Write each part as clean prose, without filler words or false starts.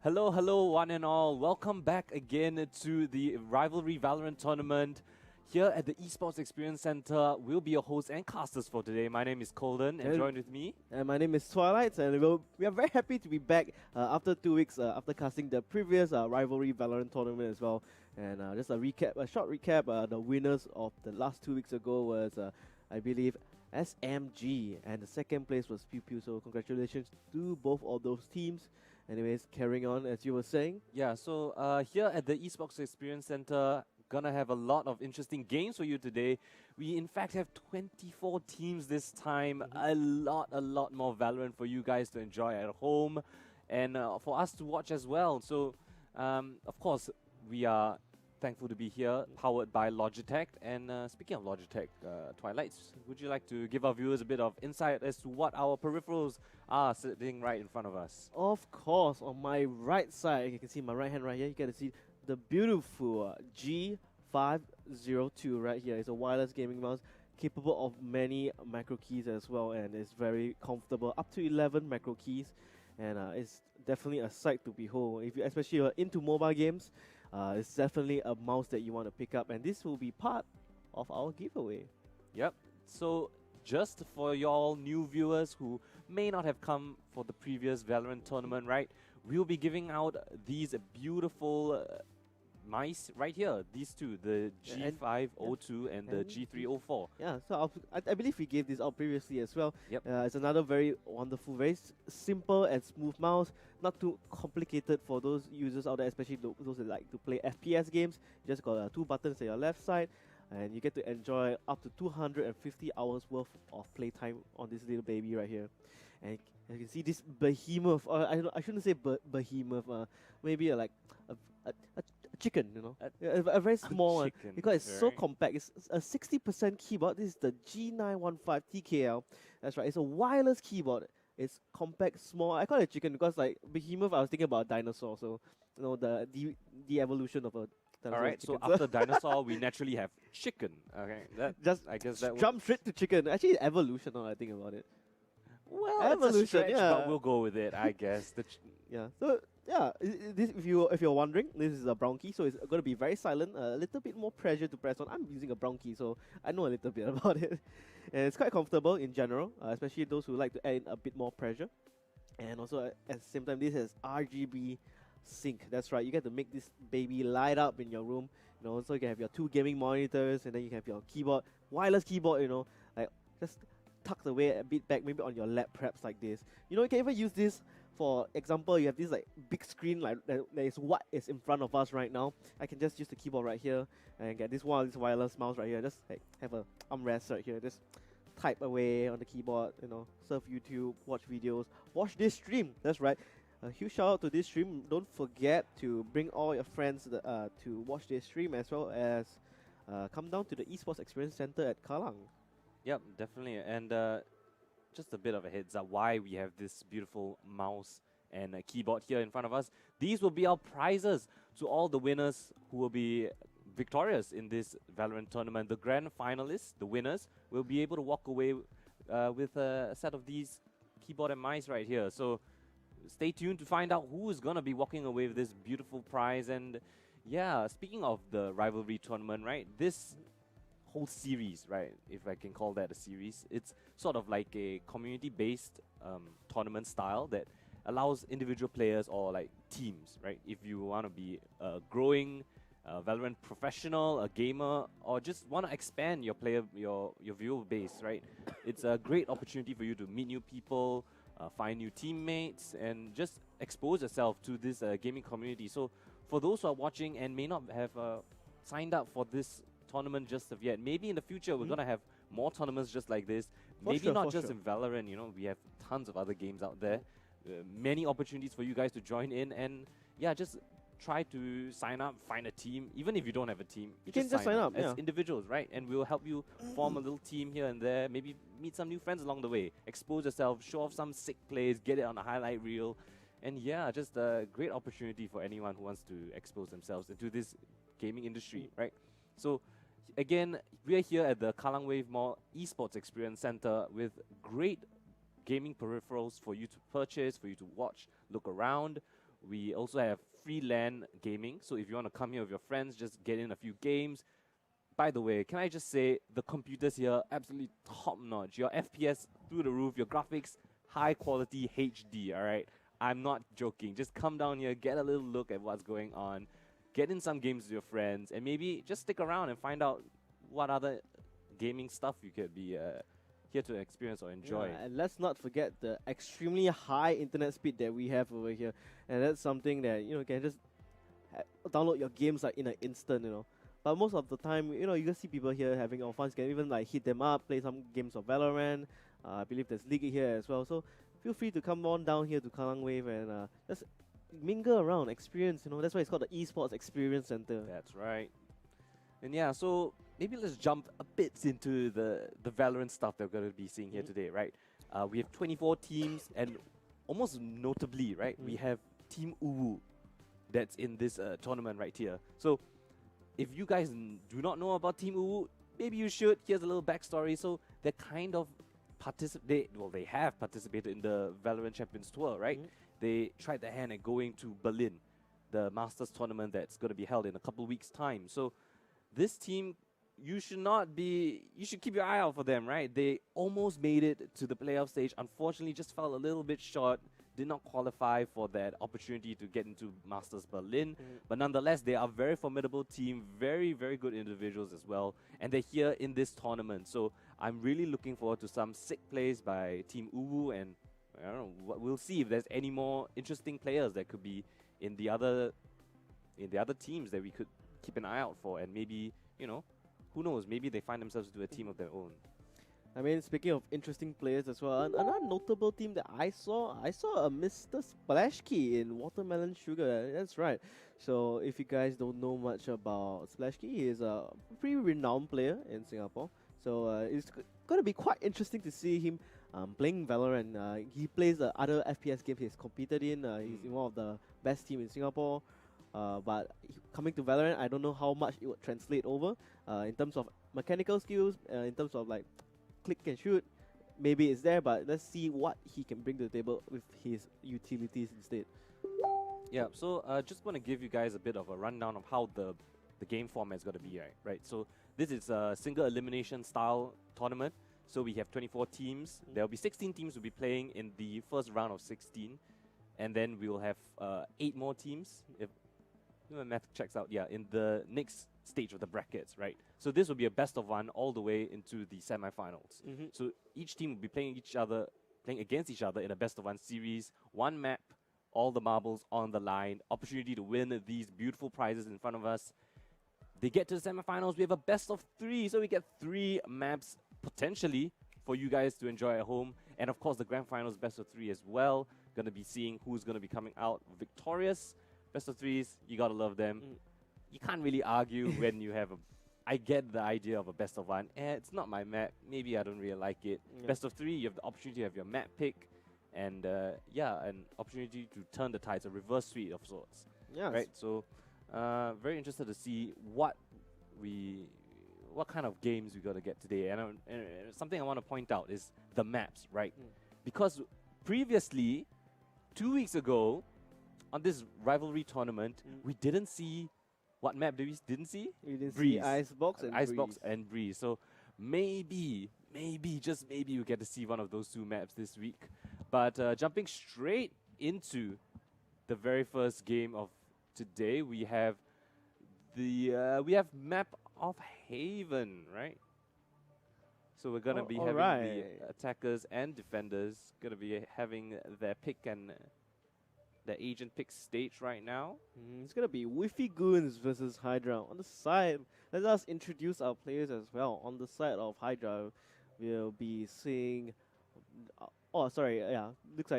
Hello, hello, one and all. Welcome back again to the Rivalry Valorant tournament here at the Esports Experience Center. We'll be your hosts and casters for today. My name is Colden, and joined with me. And my name is Twilight, and we are very happy to be back after 2 weeks after casting the previous Rivalry Valorant tournament as well. And just a short recap. The winners of the last 2 weeks ago was, I believe, SMG, and the second place was Pew Pew. So congratulations to both of those teams. Anyways, carrying on as you were saying. Yeah, so here at the Esports Experience Center, gonna have a lot of interesting games for you today. We in fact have 24 teams this time, a lot more Valorant for you guys to enjoy at home and for us to watch as well. So of course, we are thankful to be here, powered by Logitech. And speaking of Logitech, Twilight, would you like to give our viewers a bit of insight as to what our peripherals are sitting right in front of us? Of course, on my right side, you can see my right hand right here, you get to see the beautiful G502 right here. It's a wireless gaming mouse capable of many macro keys as well, and it's very comfortable, up to 11 macro keys. And it's definitely a sight to behold. If you, especially if you're into mobile games, it's definitely a mouse that you want to pick up, and this will be part of our giveaway. Yep. So just for y'all new viewers who may not have come for the previous Valorant tournament, right? We'll be giving out these beautiful mice right here. These two, the G502 and the G304. Yeah, so I believe we gave this out previously as well. Yep. It's another very wonderful, very simple and smooth mouse. Not too complicated for those users out there, especially those that like to play FPS games. You just got 2 buttons at your left side, and you get to enjoy up to 250 hours worth of playtime on this little baby right here. And you can see this behemoth, I shouldn't say behemoth, maybe like a chicken, you know, a very small one, because it's so compact. It's a 60% keyboard. This is the G915 TKL. That's right, it's a wireless keyboard. It's compact, small. I call it chicken because, like, behemoth, I was thinking about a dinosaur, so, you know, the evolution of a dinosaur. Alright, so after dinosaur, we naturally have chicken. Okay, I guess that jump straight to chicken. Actually, evolution, now I think about it. Well, evolution, it's a stretch, yeah. but we'll go with it, I guess. Yeah. So yeah, this, if you're wondering, this is a brown key, so it's going to be very silent. A little bit more pressure to press on. I'm using a brown key, so I know a little bit about it. And it's quite comfortable in general, especially those who like to add in a bit more pressure. And also at the same time, this has RGB sync. That's right. You get to make this baby light up in your room. You know, so you can have your 2 gaming monitors, and then you can have your keyboard, wireless keyboard. You know, like just tucked away a bit back, maybe on your lap, perhaps like this. You know, you can even use this. For example, you have this like big screen like that is what is in front of us right now. I can just use the keyboard right here and get this wireless mouse right here. Just like have a armrest right here. Just type away on the keyboard. You know, surf YouTube, watch videos, watch this stream. That's right. A huge shout out to this stream. Don't forget to bring all your friends to watch this stream, as well as come down to the Esports Experience Center at Kallang. Yep, definitely. And just a bit of a heads up why we have this beautiful mouse and a keyboard here in front of us. These will be our prizes to all the winners who will be victorious in this Valorant tournament. The grand finalists, the winners, will be able to walk away with a set of these keyboard and mice right here. So stay tuned to find out who is going to be walking away with this beautiful prize. And yeah, speaking of the Rivalry tournament, right, this whole series, right, if I can call that a series, it's sort of like a community-based tournament style that allows individual players or like teams, right, if you want to be a growing Valorant professional, a gamer, or just want to expand your viewer base, right, it's a great opportunity for you to meet new people, find new teammates, and just expose yourself to this gaming community. So for those who are watching and may not have signed up for this tournament just of yet, maybe in the future we're gonna have more tournaments just like this. Maybe not just in Valorant, you know, we have tons of other games out there, many opportunities for you guys to join in. And yeah, just try to sign up, find a team. Even if you don't have a team, you can just sign up as individuals, right? And we'll help you form a little team here and there, maybe meet some new friends along the way, expose yourself, show off some sick plays, get it on a highlight reel. And yeah, just a great opportunity for anyone who wants to expose themselves into this gaming industry, right? So again, we are here at the Kallang Wave Mall Esports Experience Center with great gaming peripherals for you to purchase, for you to watch, look around. We also have free LAN gaming. So if you want to come here with your friends, just get in a few games. By the way, can I just say, the computers here, absolutely top notch. Your FPS through the roof, your graphics, high quality HD, alright? I'm not joking. Just come down here, get a little look at what's going on, get in some games with your friends, and maybe just stick around and find out what other gaming stuff you could be here to experience or enjoy. Yeah, and let's not forget the extremely high internet speed that we have over here. And that's something that, you can just download your games like in an instant. But most of the time, you can see people here having all fun. You can even like hit them up, play some games of Valorant. I believe there's League here as well. So feel free to come on down here to Kallang Wave and just mingle around, experience. That's why it's called the Esports Experience Center. That's right. And yeah, so maybe let's jump a bit into the Valorant stuff that we're going to be seeing here today, right? We have 24 teams, and almost notably, right, we have Team Uwu that's in this tournament right here. So if you guys do not know about Team Uwu, maybe you should. Here's a little backstory. So they're kind of they have participated in the Valorant Champions Tour, right? They tried their hand at going to Berlin, the Masters tournament that's going to be held in a couple weeks' time. So this team, you should keep your eye out for them, right? They almost made it to the playoff stage. Unfortunately, just fell a little bit short. Did not qualify for that opportunity to get into Masters Berlin. But nonetheless, they are a very formidable team, very, very good individuals as well. And they're here in this tournament. So I'm really looking forward to some sick plays by Team Uwu. And I don't know, we'll see if there's any more interesting players that could be in the other teams that we could keep an eye out for. And maybe, who knows, maybe they find themselves to a team of their own. I mean, speaking of interesting players as well, another notable team that I saw a Mr. Splashkey in Watermelon Sugar. That's right. So if you guys don't know much about Splashkey, he is a pretty renowned player in Singapore. So it's going to be quite interesting to see him playing Valorant. He plays the other FPS games he's competed in. He's in one of the best teams in Singapore. But coming to Valorant, I don't know how much it would translate over in terms of mechanical skills, in terms of like click and shoot. Maybe it's there, but let's see what he can bring to the table with his utilities instead. Yeah, so just want to give you guys a bit of a rundown of how the game format is going to be, right? So this is a single elimination style tournament. So we have 24 teams. There will be 16 teams will be playing in the first round of 16. And then we will have 8 more teams, if my math checks out, in the next stage of the brackets, right? So this will be a best of 1 all the way into the semi-finals. So each team will be playing against each other in a best of 1 series, 1 map, all the marbles on the line, opportunity to win these beautiful prizes in front of us. They get to the semi-finals, we have a best of 3, so we get 3 maps potentially for you guys to enjoy at home. And of course the grand finals best of 3 as well. Gonna be seeing who's gonna be coming out victorious. Best of 3s, you gotta love them. You can't really argue when you have I get the idea of a best of 1. It's not my map. Maybe I don't really like it. Best of 3, you have the opportunity to have your map pick, and an opportunity to turn the tides, a reverse sweep of sorts. Yeah. Right. So, very interested to see what kind of games we gotta get today. And something I want to point out is the maps, right? Because previously, 2 weeks ago, on this rivalry tournament, we didn't see. What map didn't see? We didn't Breeze. see Icebox and Icebox Breeze. and Breeze. So maybe, just maybe we get to see one of those 2 maps this week. But jumping straight into the very first game of today, we have map of Haven, right? So we're gonna be having the attackers and defenders gonna be having their pick and the agent pick stage right now. It's gonna be Whiffy Goons versus Hydra. On the side, let us introduce our players as well. On the side of Hydra, we'll be seeing. Looks like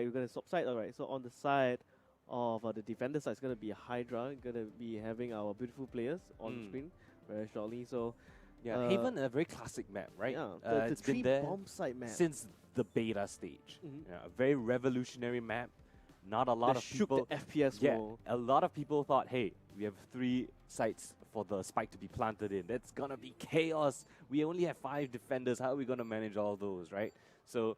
we're gonna swap side. Alright, so on the side of the defender side, it's gonna be Hydra. Gonna be having our beautiful players on screen very shortly. So Haven, a very classic map, right? Yeah, it's the been there bomb site map since the beta stage. A very revolutionary map. Not a lot of people. Shook the FPS world. A lot of people thought, hey, we have 3 sites for the spike to be planted in. That's gonna be chaos. We only have 5 defenders. How are we gonna manage all those, right? So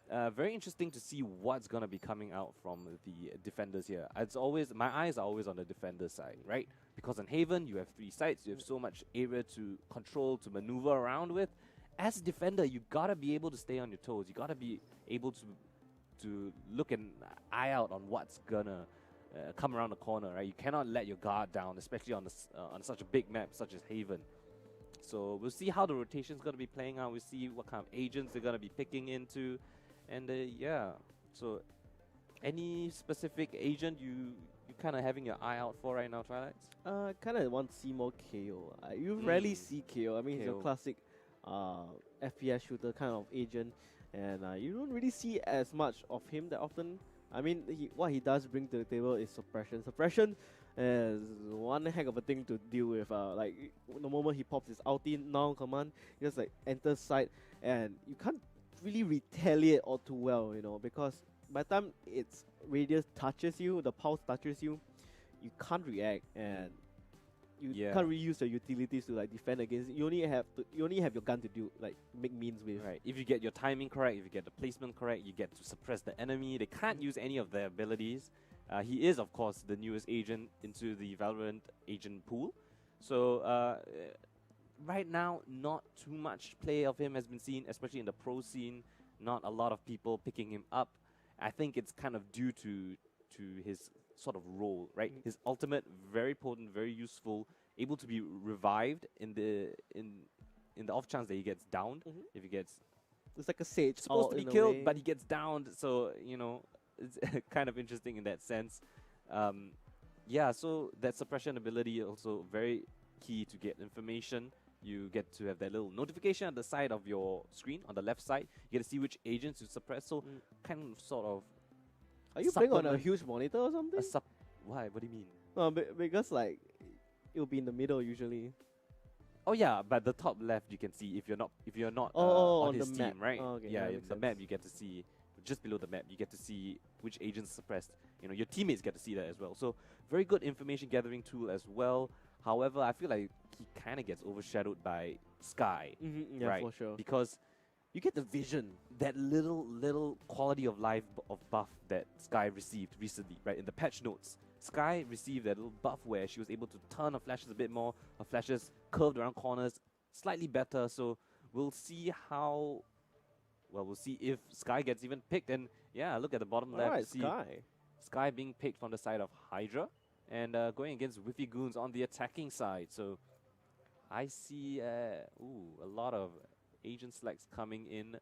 very interesting to see what's gonna be coming out from the defenders here. It's always my eyes are always on the defender side, right? Because on Haven you have 3 sides, you have so much area to control, to maneuver around with. As a defender, you gotta be able to stay on your toes. You gotta be able to look and eye out on what's gonna come around the corner, right? You cannot let your guard down, especially on on such a big map such as Haven. So we'll see how the rotation's gonna be playing out. We'll see what kind of agents they're gonna be picking into, and yeah. So, any specific agent you kind of having your eye out for right now, Twilight? Kind of want to see more KO. You rarely see KO. I mean, he's a KO. classic FPS shooter kind of agent, and you don't really see as much of him that often. I mean, what he does bring to the table is suppression. Suppression is one heck of a thing to deal with. Like the moment he pops his ulti now command, he just like enters site, and you can't really retaliate all too well, you know, because by the time its radius touches you, the pulse touches you, you can't react, and you can't really use your utilities to like defend against it. You only have your gun to do like make means with. Right. If you get your timing correct, if you get the placement correct, you get to suppress the enemy. They can't use any of their abilities. He is, of course, the newest agent into the Valorant agent pool. So right now, not too much play of him has been seen, especially in the pro scene. Not a lot of people picking him up. I think it's kind of due to his sort of role, right? His ultimate, very potent, very useful, able to be revived in the off chance that he gets downed. If he gets It's like a sage. supposed to be killed, but he gets downed. So it's kind of interesting in that sense. Yeah, so that suppression ability also very key to get information. You get to have that little notification at the side of your screen on the left side. You get to see which agents you suppress. So kind of sort of. Are you playing on a huge monitor or something? Why? What do you mean? No, because like it'll be in the middle usually. Oh yeah, but the top left you can see if you're not on on his the team, map. right? Oh, okay, Yeah, that in makes the sense. map you get to see just below the map you get to see which agents suppressed. Your teammates get to see that as well. So very good information gathering tool as well. However, I feel like he kind of gets overshadowed by Sky, Yeah, right? for sure. Because You get the vision. that little quality of life of buff that Sky received recently, right? In the patch notes, Sky received that little buff where she was able to turn her flashes a bit more. Her flashes curved around corners slightly better. So we'll see how. Well, we'll see if Sky gets even picked. And yeah, look at the bottom left. Alright, See Sky. Sky being picked from the side of Hydra and going against Whiffy Goons on the attacking side. So I see a lot of agent selects coming in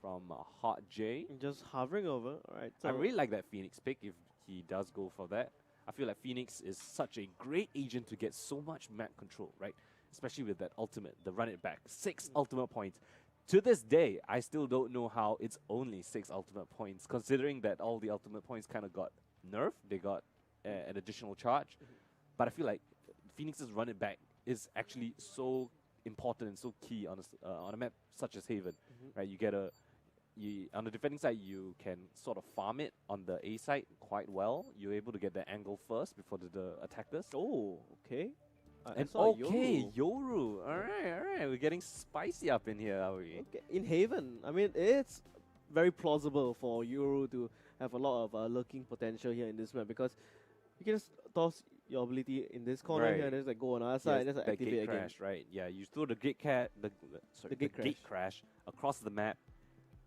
from Hot J. Just hovering over. Alright. So I really like that Phoenix pick if he does go for that. I feel like Phoenix is such a great agent to get so much map control, right? Especially with that ultimate, the run it back. 6 ultimate points. To this day, I still don't know how it's only 6 ultimate points, considering that all the ultimate points kind of got nerfed. They got an additional charge. But I feel like Phoenix's run it back is actually so important and so key on a map such as Haven, right? You get on the defending side, you can sort of farm it on the A side quite well. You're able to get the angle first before the attackers. Oh, okay. And saw okay, Yoru. Alright. We're getting spicy up in here, are we? Okay, in Haven, I mean, it's very plausible for Euro to have a lot of lurking potential here in this map because you can just toss your ability in this corner Right. here and just like go on the other side and just like, the activate gate again. crash, right? Yeah, you throw the gate gate crash across the map.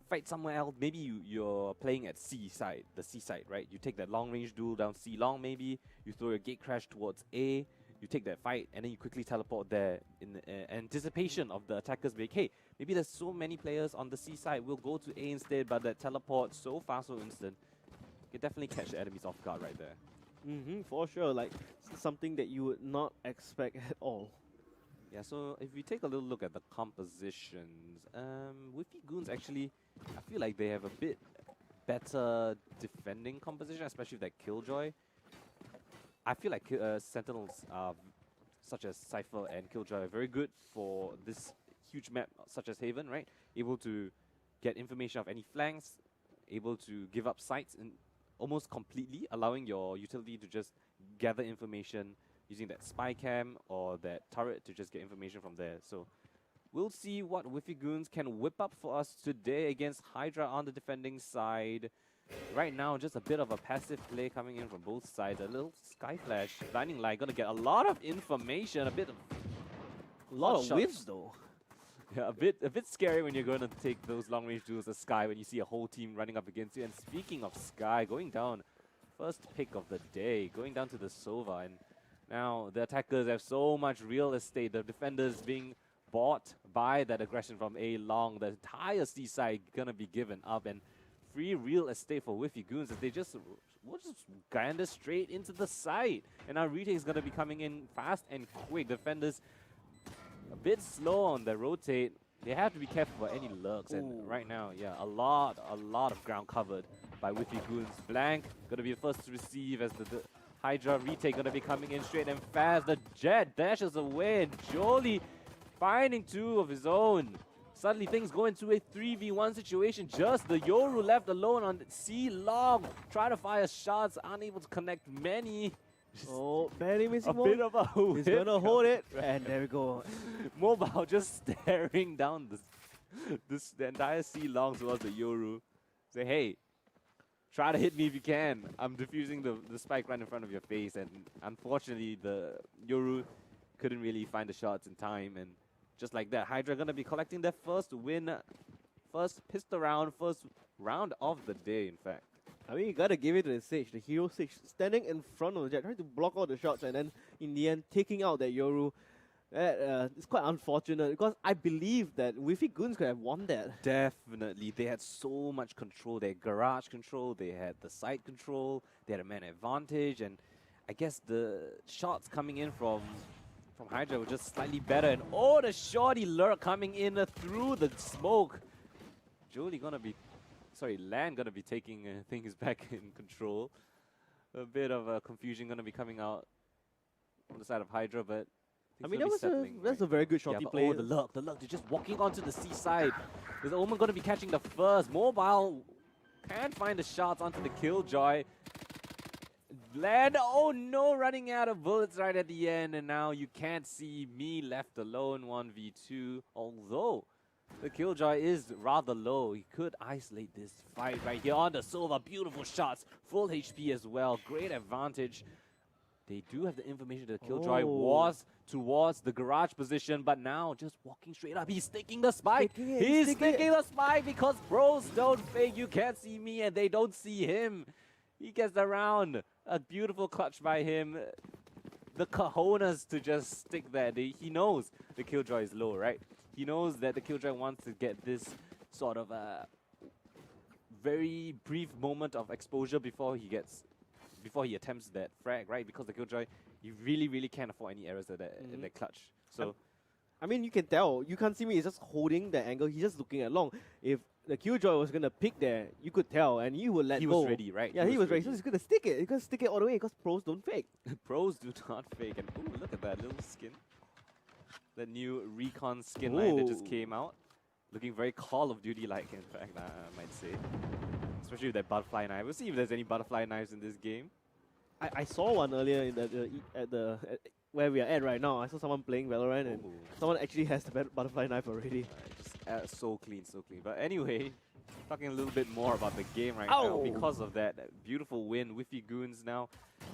Fight somewhere else. Maybe you're playing at C side, the C side, right? You take that long range duel down C long. Maybe you throw your gate crash towards A. You take that fight and then you quickly teleport there in anticipation of the attackers being, hey, maybe there's so many players on the C side, we'll go to A instead, but that teleport so fast, so instant. You can definitely catch the enemies off guard right there. For sure, like something that you would not expect at all. Yeah, so if we take a little look at the compositions, Whiffy Goons actually, I feel like they have a bit better defending composition, especially with that Killjoy. I feel like Sentinels, such as Cypher and Killjoy, are very good for this huge map such as Haven, right? Able to get information of any flanks, able to give up sights in almost completely, allowing your utility to just gather information using that spy cam or that turret to just get information from there. So We'll see what Whiffy Goons can whip up for us today against Hydra on the defending side. Right now, just a bit of a passive play coming in from both sides. A little Sky Flash, Blinding Light, gonna get a lot of information, a bit of A lot of shots. whiffs though. Yeah, a bit scary when you're going to take those long range duels as Sky when you see a whole team running up against you. And speaking of Sky, going down, first pick of the day, going down to the Sova. And now the attackers have so much real estate. The defenders being bought by that aggression from A Long. The entire C side gonna be given up. And free real estate for Whiffy Goons as they will just gander straight into the site. And now retake is gonna be coming in fast and quick. Defenders a bit slow on the rotate. They have to be careful for any lurks. And right now, yeah, a lot of ground covered by Whiffy Goons. Blank gonna be the first to receive as the Hydra retake gonna be coming in straight and fast. The Jet dashes away and Jolie finding two of his own. Suddenly things go into a 3v1 situation. Just the Yoru left alone on C Long. Try to fire shots, unable to connect many. Oh, barely missing A one. bit of a He's whip gonna hold it, right. and there we go. Mobile just staring down the entire C Long towards the Yoru. Say, hey, try to hit me if you can. I'm defusing the spike right in front of your face. And unfortunately, the Yoru couldn't really find the shots in time. And just like that, Hydra gonna be collecting their first win, first pistol round, first round of the day, in fact. I mean, you gotta give it to the Sage, the hero Sage, standing in front of the Jet, trying to block all the shots, and then in the end, taking out that Yoru. It's quite unfortunate because I believe that Whiffy Goons could have won that. Definitely. They had so much control. They had garage control, they had the side control, they had a man advantage, and I guess the shots coming in from Hydra were just slightly better. And oh, the shorty lurk coming in through the smoke. Jolie gonna be, Lan gonna be taking things back in control. A bit of confusion gonna be coming out on the side of Hydra, but I mean, that's a very good shorty play. Oh, the lurk, they're just walking onto the seaside. Is Omen gonna be catching the first? Mobile can't find the shots onto the Killjoy. Land, oh no, running out of bullets right at the end, and now you can't see me left alone 1v2. Although the Killjoy is rather low, he could isolate this fight right here on the Silva. Beautiful shots, full HP as well, great advantage. They do have the information that the Killjoy was towards the garage position, but now just walking straight up. He's sticking the spike. He's sticking the spike because bros don't fake. You can't see me and they don't see him. He gets around. A beautiful clutch by him. The cojones to just stick there. He knows the Killjoy is low, right? He knows that the Killjoy wants to get this sort of very brief moment of exposure before he attempts that frag, right? Because the Killjoy, you really can't afford any errors in that clutch. So, I mean, you can tell. You can't see me. He's just holding the angle. He's just looking along. If the Killjoy was gonna pick there, you could tell, and he would let go. He was ready, right? Yeah, he was ready. So he's gonna stick it. He's gonna stick it all the way because pros don't fake. Pros do not fake. And ooh, look at that little skin. The new Recon skin line that just came out. Looking very Call of Duty-like, in fact, I might say. Especially with that butterfly knife. We'll see if there's any butterfly knives in this game. I saw one earlier in at where we are at right now. I saw someone playing Valorant, and someone actually has the butterfly knife already. Just so clean, so clean. But anyway, talking a little bit more about the game right now. Because of that beautiful win, Whiffy Goons now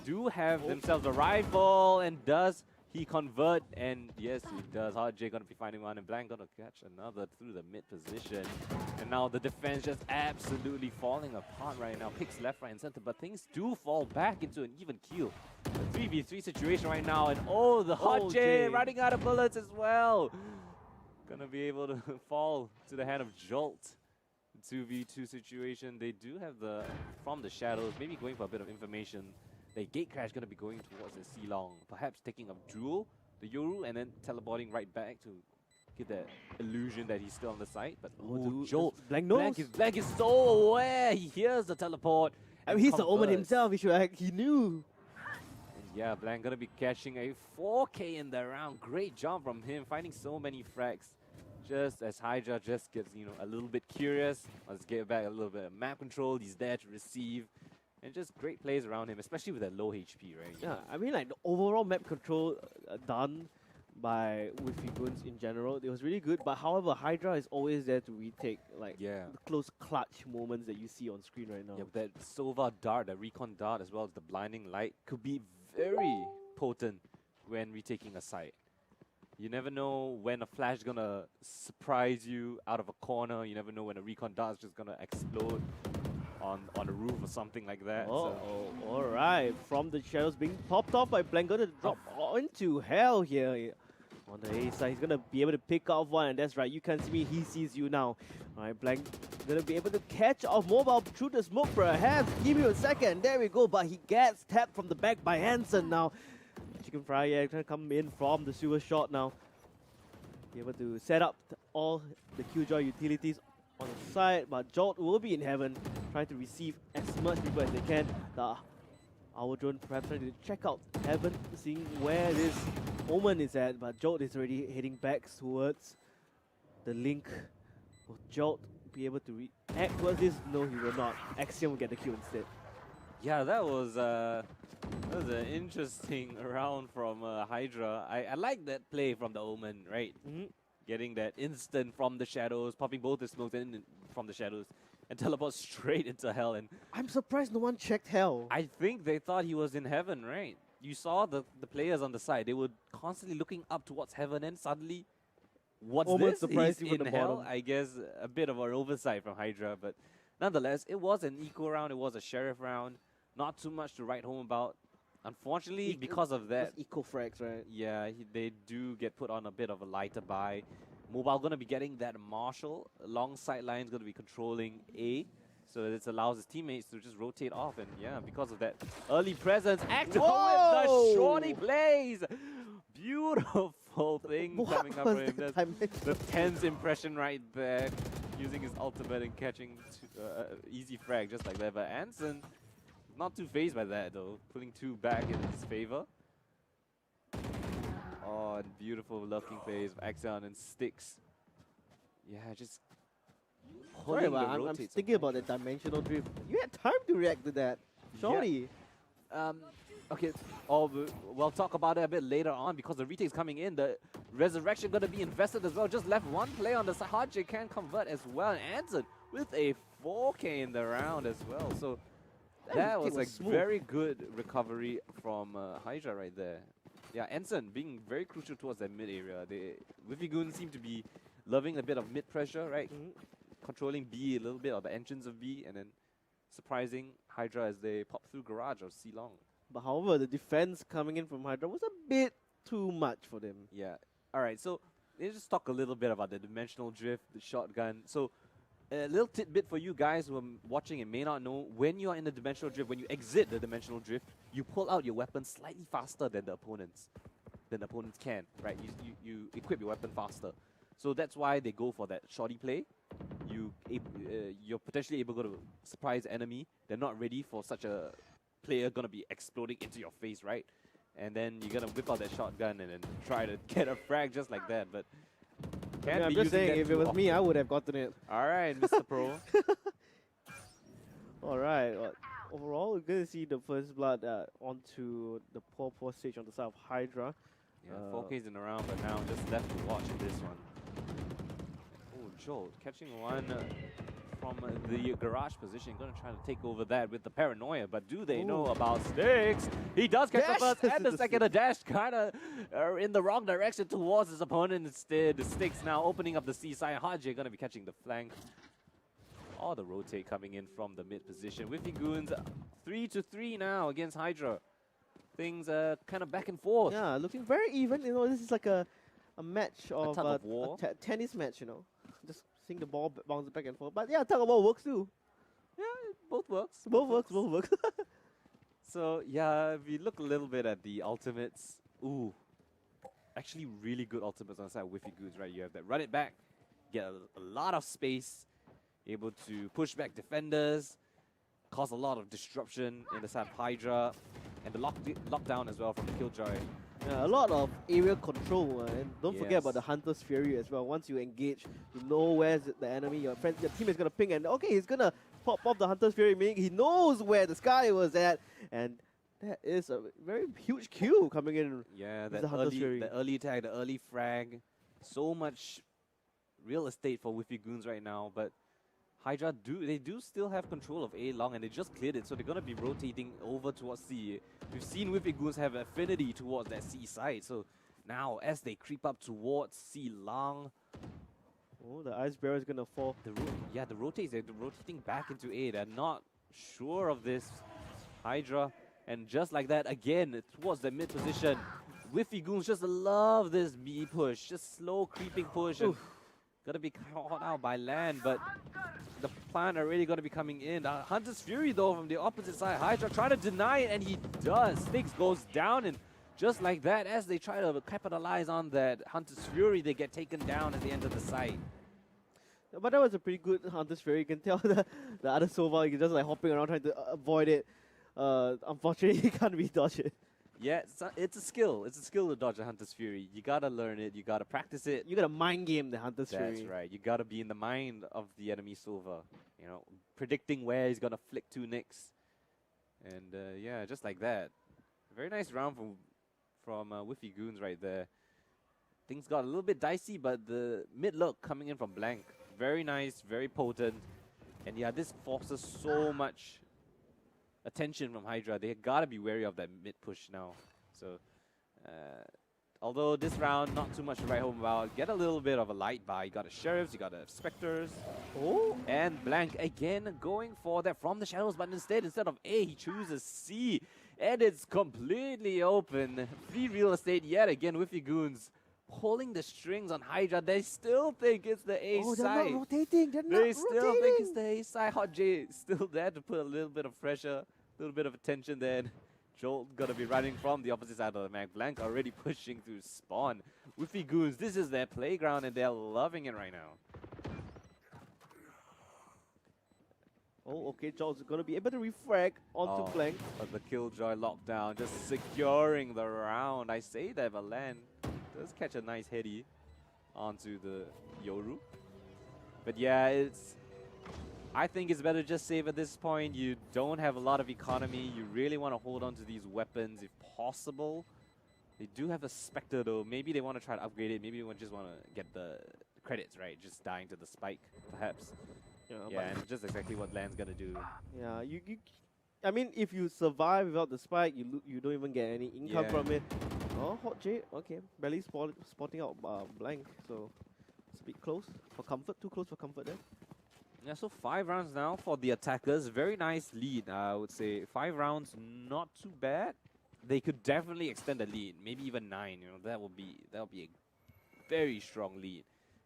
do have themselves a rifle, and does he convert? And yes, he does. RJ gonna be finding one, and Blank gonna catch another through the mid position. And now the defense just absolutely falling apart right now. Picks left, right, and center, but things do fall back into an even keel. A 3v3 situation right now, and oh, the Hot J running out of bullets as well. Gonna be able to fall to the hand of Jolt. 2v2 situation. They do have from the shadows, maybe going for a bit of information. The gate crash gonna be going towards the C Long, perhaps taking a duel, the Yoru, and then teleporting right back to give that illusion that he's still on the site. But Jolt, Blank is so aware. He hears the teleport. I mean, he's the Omen himself. He knew. And yeah, Blank gonna be catching a 4K in the round. Great job from him, finding so many frags. Just as Hydra just gets, a little bit curious. Let's get back a little bit of map control. He's there to receive. And just great plays around him, especially with that low HP, right? Yeah, I mean, like, the overall map control done by Wiffy Goons in general. It was really good, but however, Hydra is always there to retake like Yeah. the close clutch moments that you see on screen right now. Yeah, that Sova dart, the recon dart, as well as the blinding light, could be very potent when retaking a site. You never know when a flash is gonna surprise you out of a corner. You never know when a recon dart is just gonna explode on a roof or something like that. Oh, So. alright. From the shadows being popped off by Blank, gonna drop into hell here. On the A side, he's gonna be able to pick off one, and that's right, you can see me, he sees you now. Alright, Blank gonna be able to catch off Mobile through the smoke perhaps. Give you a second, there we go, but he gets tapped from the back by Hansen now. Chicken Fry, yeah, gonna come in from the sewer shot now. Be able to set up all the Killjoy utilities on the side, but Jolt will be in heaven, trying to receive as much people as they can. Our drone perhaps trying to check out heaven, seeing where this Omen is at, but Jolt is already heading back towards the link. Will Jolt be able to react towards this? No, he will not. Axiom will get the kill instead. Yeah, that was an interesting round from Hydra. I like that play from the Omen, right? Getting that instant from the shadows, popping both the smokes in from the shadows, and teleport straight into hell. And I'm surprised no one checked hell. I think they thought he was in heaven, right? You saw the players on the side; they were constantly looking up towards heaven, and suddenly, what's Almost this? surprised He's you from in the hell. bottom. I guess a bit of an oversight from Hydra, but nonetheless, it was an eco round. It was a sheriff round. Not too much to write home about. Unfortunately, because of that, eco frags, right? yeah, they do get put on a bit of a lighter buy. Mobile gonna be getting that Marshall. Long sidelines gonna be controlling A. So this allows his teammates to just rotate off. And yeah, because of that early presence, Actor with the shorty plays. Beautiful thing What coming up was for him. that That's the tense impression right there. Using his ultimate and catching easy frag just like that. But Anson, not too phased by that though. Putting two back in his favor. Oh, and beautiful lurking plays of Axion and Sticks. Yeah, just Sorry, holding the but I'm rotates. thinking about the dimensional drift. You had time to react to that. Surely. Okay, we'll talk about it a bit later on because the retake's coming in. The resurrection gonna be invested as well. Just left one play on the side. Haji can convert as well and answered with a 4K in the round as well. So that was a smooth. very good recovery from Hydra right there. Yeah, Ensign being very crucial towards that mid area. Wiffy Goon seem to be loving a bit of mid pressure, right? Controlling B a little bit, or the entrance of B, and then surprising Hydra as they pop through Garage or C Long. But however, the defense coming in from Hydra was a bit too much for them. Yeah. All right. So let's just talk a little bit about the dimensional drift, the shotgun. So a little tidbit for you guys who are watching and may not know: when you are in the dimensional drift, when you exit the dimensional drift, you pull out your weapon slightly faster than the opponents. Can, right? You equip your weapon faster. So that's why they go for that shorty play. You're potentially able to surprise enemy. They're not ready for such a player gonna be exploding into your face, right? And then you're gonna whip out that shotgun and then try to get a frag just like that. But can't I'm be just using saying, that if it too was me, often. I would have gotten it. All right, Mr. Pro. All right. Overall, we're going to see the first blood onto the poor stage on the side of Hydra. Yeah, 4K's in the round, but now just left to watch in this one. Oh, Jolt catching one from the garage position. Gonna try to take over that with the paranoia, but do they know about Sticks? He does catch the Dash! first and the second. A dash kind of in the wrong direction towards his opponent instead. The Sticks now opening up the seaside. Haji gonna be catching the flank. All the rotate coming in from the mid position. Wiffy Goons 3-3 now against Hydra. Things are kind of back and forth. Yeah, looking very even. You know, this is like a match of, tug of war. a tennis match, you know. Just seeing the ball bounce back and forth. But yeah, tug of war works too. Yeah, both works. Both works. So yeah, if we look a little bit at the ultimates, actually really good ultimates on the side of Wiffy Goons, right? You have that run it back, get a lot of space, able to push back defenders, cause a lot of disruption in the side of Hydra, and the lockdown as well from the Killjoy. Yeah, a lot of area control, and don't forget about Yes. the Hunter's Fury as well. Once you engage, you know where's the enemy. Your team is gonna ping, and okay, he's gonna pop off the Hunter's Fury, meaning he knows where the sky was at, and That is a very huge kill coming in. Yeah, the Hunter's Fury. the early tag, the early frag. So much real estate for Whiffy Goons right now, but Hydra do still have control of A long, and they just cleared it, so they're gonna be rotating over towards C. We've seen Whiffy Goons have affinity towards that C side, so now as they creep up towards C long, Oh, the Ice Barrier is gonna fall. the rotates, they're rotating back into A. They're not sure of this. Hydra, and just like that, again, towards the mid position. Whiffy Goons just love this B push, just slow creeping push. And gonna be caught out by land, but the plant are really gonna be coming in. Hunter's Fury though from the opposite side. Hydra trying to deny it, and he does. Sticks goes down, and just like that, as they try to capitalize on that Hunter's Fury, they get taken down at the end of the site. But that was a pretty good Hunter's Fury. You can tell the other Sova, he's just like hopping around trying to avoid it. Unfortunately, he can't really dodge it. Yeah, it's a skill. It's a skill to dodge a Hunter's Fury. You gotta learn it. You gotta practice it. You gotta mind game the Hunter's Fury. That's right. You gotta be in the mind of the enemy Silver. You know, predicting where he's gonna flick to next. And yeah, just like that. Very nice round from Whiffy Goons right there. Things got a little bit dicey, but the mid look coming in from Blank, very nice, very potent. And yeah, this forces so much attention from Hydra. They gotta be wary of that mid push now. So, although this round not too much to write home about, get a little bit of a light buy. You got the Sheriffs, you got the Spectres. Oh, and Blank again going for that from the shadows, but instead of A, he chooses C. And it's completely open. Free real estate yet again with the Goons. Pulling the strings on Hydra. They still think it's the A Oh, side. they're not rotating. They still think it's the A side. Hot J is still there to put a little bit of pressure, a little bit of attention there. Jolt gonna be running from the opposite side of the map. Blank already pushing through spawn. Whiffy Goons, this is their playground and they're loving it right now. Oh, okay, Jolt's gonna be able to refrag onto Blank. But the Killjoy lockdown, just securing the round. I say that, but Land does catch a nice heady onto the Yoru. But yeah, I think it's better just save at this point. You don't have a lot of economy. You really want to hold on to these weapons if possible. They do have a Spectre though. Maybe they want to try to upgrade it. Maybe they just want to get the credits, right? Just dying to the spike, perhaps. Yeah, and just exactly what Land's gonna do. Yeah, I mean, if you survive without the spike, you don't even get any income from it. Oh, Hot J, okay, barely spotting out Blank, so it's a bit close for comfort, too close for comfort there. Yeah, so 5 rounds now for the attackers. Very nice lead, I would say. 5 rounds, not too bad. They could definitely extend the lead, maybe even 9. You know, that would be a very strong lead,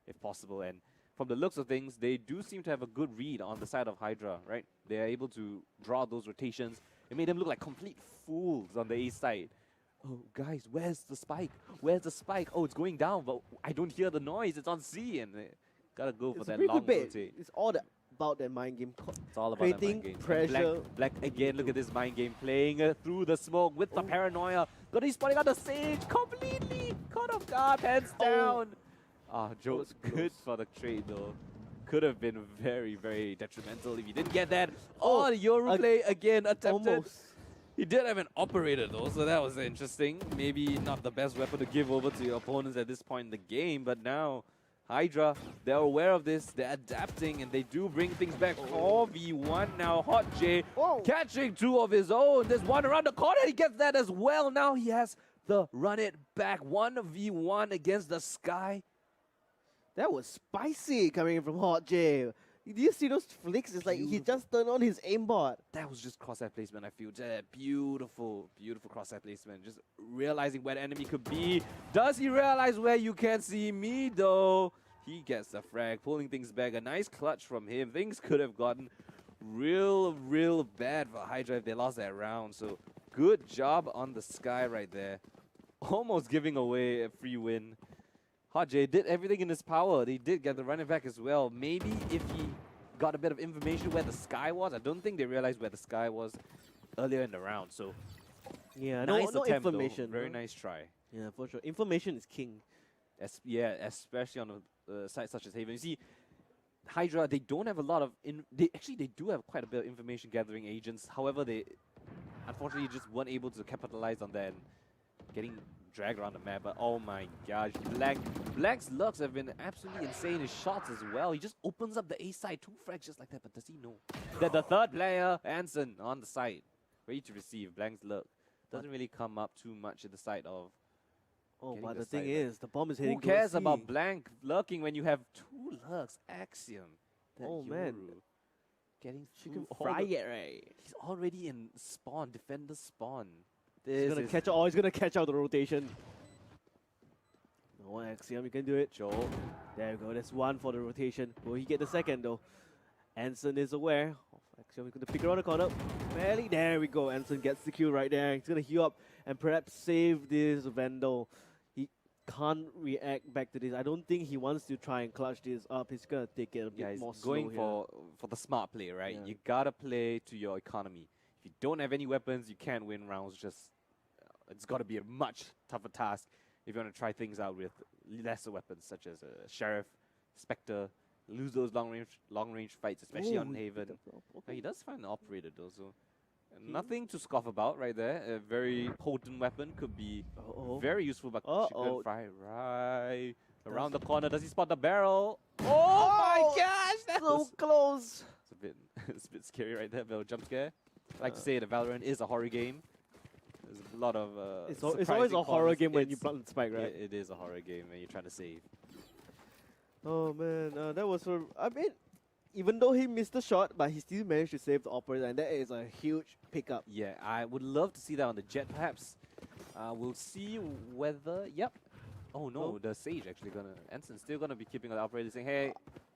if possible. And from the looks of things, they do seem to have a good read on the side of Hydra, right? They are able to draw those rotations. It made them look like complete fools on the A side. Oh, guys, where's the spike? Where's the spike? Oh, it's going down, but I don't hear the noise. It's on C, and they gotta go for that long rotate. It's all about that mind game. It's all about that mind game. Pressure. Black again, look at this mind game. Playing through the smoke with the paranoia. Gonna be spotting out the Sage completely. Caught off guard, hands down. Joe's good for the trade though. Could have been very, very detrimental if he didn't get that. Oh, the Yoru play again attempted. Almost. He did have an operator though, so that was interesting. Maybe not the best weapon to give over to your opponents at this point in the game, but now Hydra, they're aware of this, they're adapting, and they do bring things back. 4v1 now. Hot J catching 2 of his own. There's one around the corner, he gets that as well. Now he has the run it back. 1v1 against the Sky. That was spicy coming from Hot J. Do you see those flicks? It's like he just turned on his aimbot. That was just crosshair placement, I feel. Beautiful, beautiful crosshair placement. Just realizing where the enemy could be. Does he realize where you can see me, though? He gets the frag, pulling things back. A nice clutch from him. Things could have gotten real bad for Hydra if they lost that round. So good job on the Sky right there. Almost giving away a free win. Hot J did everything in his power. They did get the running back as well. Maybe if he got a bit of information where the Sky was. I don't think they realized where the Sky was earlier in the round. So yeah, nice no attempt, information. Very nice try. Yeah, for sure. Information is king. Especially on a site such as Haven. You see, Hydra, they don't have a lot of... They do have quite a bit of information gathering agents. However, unfortunately just weren't able to capitalize on that and getting dragged around the map. But oh my gosh, Black's looks have been absolutely insane. His shots as well. He just opens up the A side, 2 frags just like that. But does he know that the third player, Anson, on the side, ready to receive? Blank's look doesn't really come up too much at the side of. Oh, getting but the the thing side is, the bomb is hitting. Who cares towards about C. Blank lurking when you have 2 lurks? Axiom. That Oh, man. Yoru getting She through can all fry the- it, right? He's already in spawn, defender spawn. He's This gonna is catch. Oh, he's gonna catch out the rotation. No, Axiom, you can do it. Joel. There you go. That's 1 for the rotation. Will he get the second though? Anson is aware. Axiom is gonna pick around the corner. Barely. There we go. Anson gets the kill right there. He's gonna heal up and perhaps save this Vandal. He can't react back to this. I don't think he wants to try and clutch this up. He's gonna take it a bit Yeah, he's more going slow for the smart play, right? Yeah. You gotta play to your economy. If you don't have any weapons, you can't win rounds. Just it's gotta be a much tougher task if you want to try things out with lesser weapons, such as a Sheriff, Spectre. Lose those long range fights, especially here. on Haven. Okay. But he does find an operator though, so He- nothing to scoff about right there. A very potent weapon could be Uh-oh. very useful, but Uh-oh. chicken fry right around the corner. Does he spot the barrel? Oh, my gosh, that so was close. it's a bit it's a bit scary right there. Little jump scare. I like to say that Valorant is a horror game. There's a lot of It's always surprising a horror corners. game when you It's- plant the spike, right? It is a horror game when you're trying to save. Oh man, that was. I mean, even though he missed the shot, but he still managed to save the operator, and that is a huge pickup. Yeah, I would love to see that on the Jet, perhaps. We'll see whether. Yep. Oh no, Oh. the Sage actually gonna. Anson's still gonna be keeping the operator, saying, "Hey,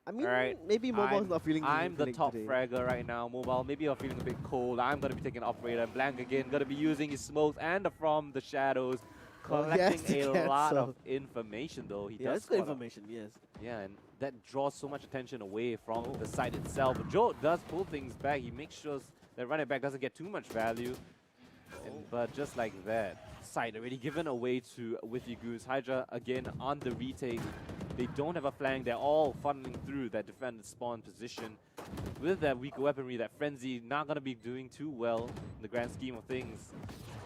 I mean, Alright, maybe Mobile's I'm- not feeling. I'm the feeling top today. fragger right now. Mobile, maybe you're feeling a bit cold. I'm gonna be taking the operator. Blank again, gonna be using his smokes and from the shadows, Oh, he has collecting to a lot cancel. of information though. He Yeah, does that's good spot a- information. Yes. Yeah, and that draws so much attention away from the site itself. But Joe does pull things back. He makes sure that running back doesn't get too much value. But just like that, site already given away to Whiffy Goose. Hydra again on the retake. They don't have a flank. They're all funneling through that defender spawn position. With that weaker weaponry, that Frenzy not going to be doing too well in the grand scheme of things.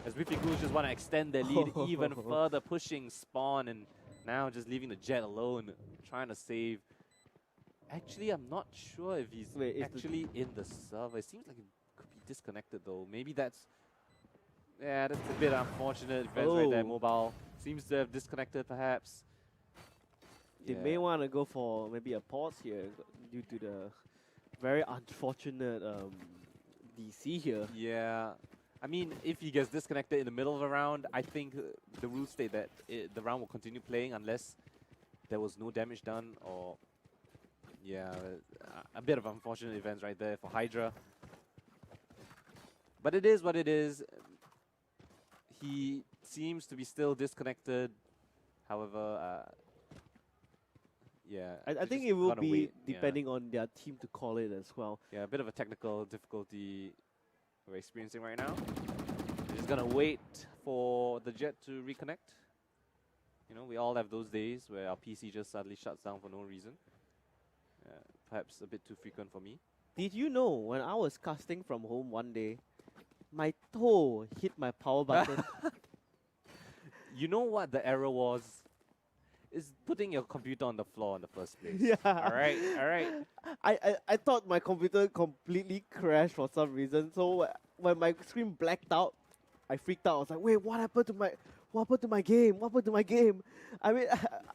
As Whiffy Goose just want to extend their lead even further, pushing spawn and now just leaving the Jet alone, trying to save. Actually, I'm not sure if he's Wait, is the- actually in the server. It seems like he could be disconnected though. Maybe that's... Yeah, that's a bit unfortunate. Events right there. Oh. Mobile seems to have disconnected perhaps. They Yeah. may want to go for maybe a pause here due to the very unfortunate DC here. Yeah. I mean, if he gets disconnected in the middle of the round, I think the rules state that the round will continue playing unless there was no damage done or... Yeah, a bit of unfortunate events right there for Hydra. But it is what it is. He seems to be still disconnected. However, yeah. I they think just it will gotta be wait, yeah. depending on their team to call it as well. Yeah, a bit of a technical difficulty we're experiencing right now. We're just gonna wait for the Jet to reconnect. You know, we all have those days where our PC just suddenly shuts down for no reason. Perhaps a bit too frequent for me. Did you know when I was casting from home one day, my toe hit my power button? You know what the error was? Is putting your computer on the floor in the first place. Yeah. Alright, alright. I thought my computer completely crashed for some reason. So when my screen blacked out, I freaked out. I was like, wait, what happened to my game? What happened to my game? I mean,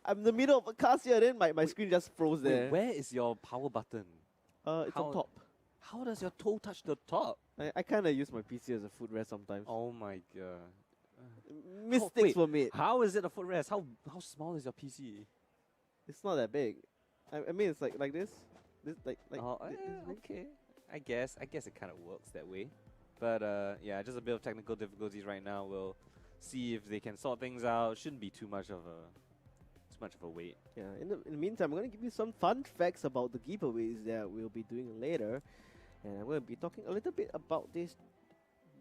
I'm in the middle of a cast here, then my screen just froze there. Wait, where is your power button? It's how- on top. How does your toe touch the top? I kind of use my PC as a footrest sometimes. Oh my god. Mistakes wait. were made. How is it a footrest? How small is your PC? It's not that big. I mean, it's like this. This like Oh, this big. okay. I guess it kind of works that way. But yeah, just a bit of technical difficulties right now. We'll see if they can sort things out. Shouldn't be too much of a wait. Yeah. In the meantime, I'm gonna give you some fun facts about the giveaways that we'll be doing later, and I'm gonna be talking a little bit about this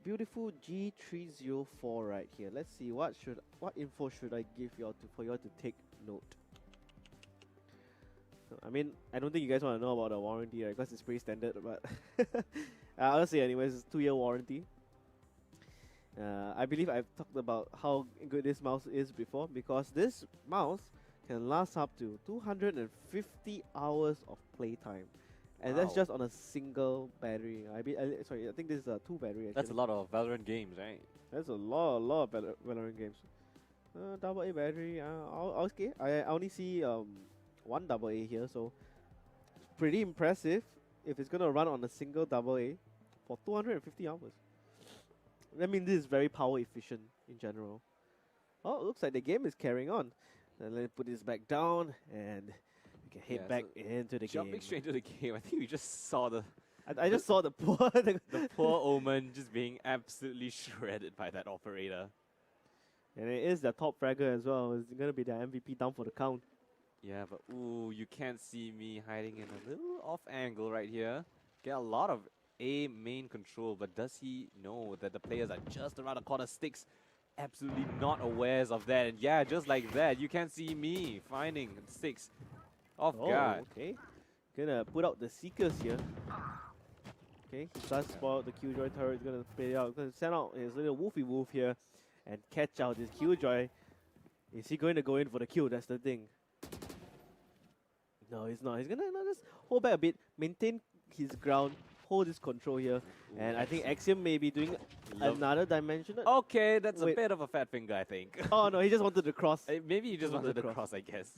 beautiful G304 right here. Let's see what info should I give y'all for y'all to take note. I mean, I don't think you guys want to know about the warranty, right? Because it's pretty standard, but I'll say anyways, it's 2-year warranty. I believe I've talked about how good this mouse is before, because this mouse can last up to 250 hours of playtime. And that's Wow. just on a single battery. Sorry, I think this is a 2 battery actually. That's a lot of Valorant games, right? That's a lot of Valorant games. Double A battery. Okay, I only see one double A here, so pretty impressive. If it's gonna run on a single double A for 250 hours. I mean, this is very power efficient in general. Oh, it looks like the game is carrying on. Then let me put this back down and we can head Yeah, back so into the Jumping game. straight into the game, I think we just saw the I just saw the poor. the poor Omen just being absolutely shredded by that operator. And it is the top fragger as well. It's gonna be the MVP down for the count. Yeah, but ooh, you can't see me hiding in a little off angle right here. Get a lot of A main control, but does he know that the players are just around the corner? Sticks absolutely not aware of that. And yeah, just like that, you can see me finding Sticks off guard. Okay. Gonna put out the Seekers here. Okay, he does spot out the Killjoy turret. He's gonna play out. Gonna send out his little Wolfie Wolf here and catch out this Killjoy. Is he going to go in for the kill? That's the thing. No, he's not. He's gonna just hold back a bit, maintain his ground, hold his control here. Ooh, And I think Axiom may be doing Love- another dimensional. Okay, that's Wait. a bit of a fat finger, I think. Oh no, he just wanted to cross. Maybe he just wanted to cross. cross, I guess.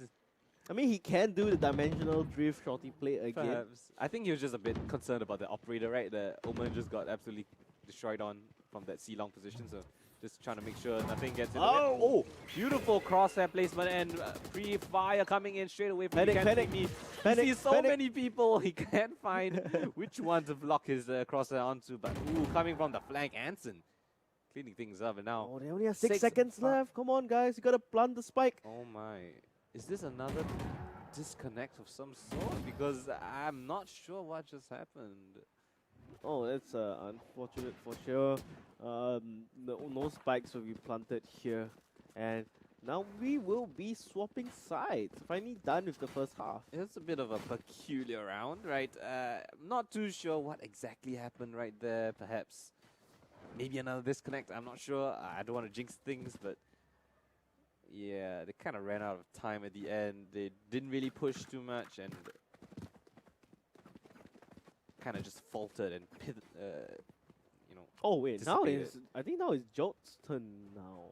I mean, he can do the dimensional drift shorty play again. Perhaps. I think he was just a bit concerned about the operator, right? The Omen just got absolutely destroyed on from that C-long position, so just trying to make sure nothing gets in the way. Oh! Oh! Beautiful crosshair placement and pre-fire coming in straight away from Panic, you can't panic, see me. panic, He sees so panic. many people, he can't find which one to block his crosshair onto, but ooh, coming from the flank, Anson cleaning things up, and now... Oh, they only have 6 6 seconds bu- left. Come on, guys. You gotta plant the spike. Oh my. Is this another disconnect of some sort? Because I'm not sure what just happened. Oh, that's unfortunate for sure. No spikes will be planted here. And now we will be swapping sides. Finally done with the first half. It's a bit of a peculiar round, right? Not too sure what exactly happened right there. Perhaps maybe another disconnect. I'm not sure. I don't want to jinx things, but yeah, they kind of ran out of time at the end. They didn't really push too much and kind of just faltered and you know. Oh wait, now Dissipated. it's I think now it's Jolt's turn now.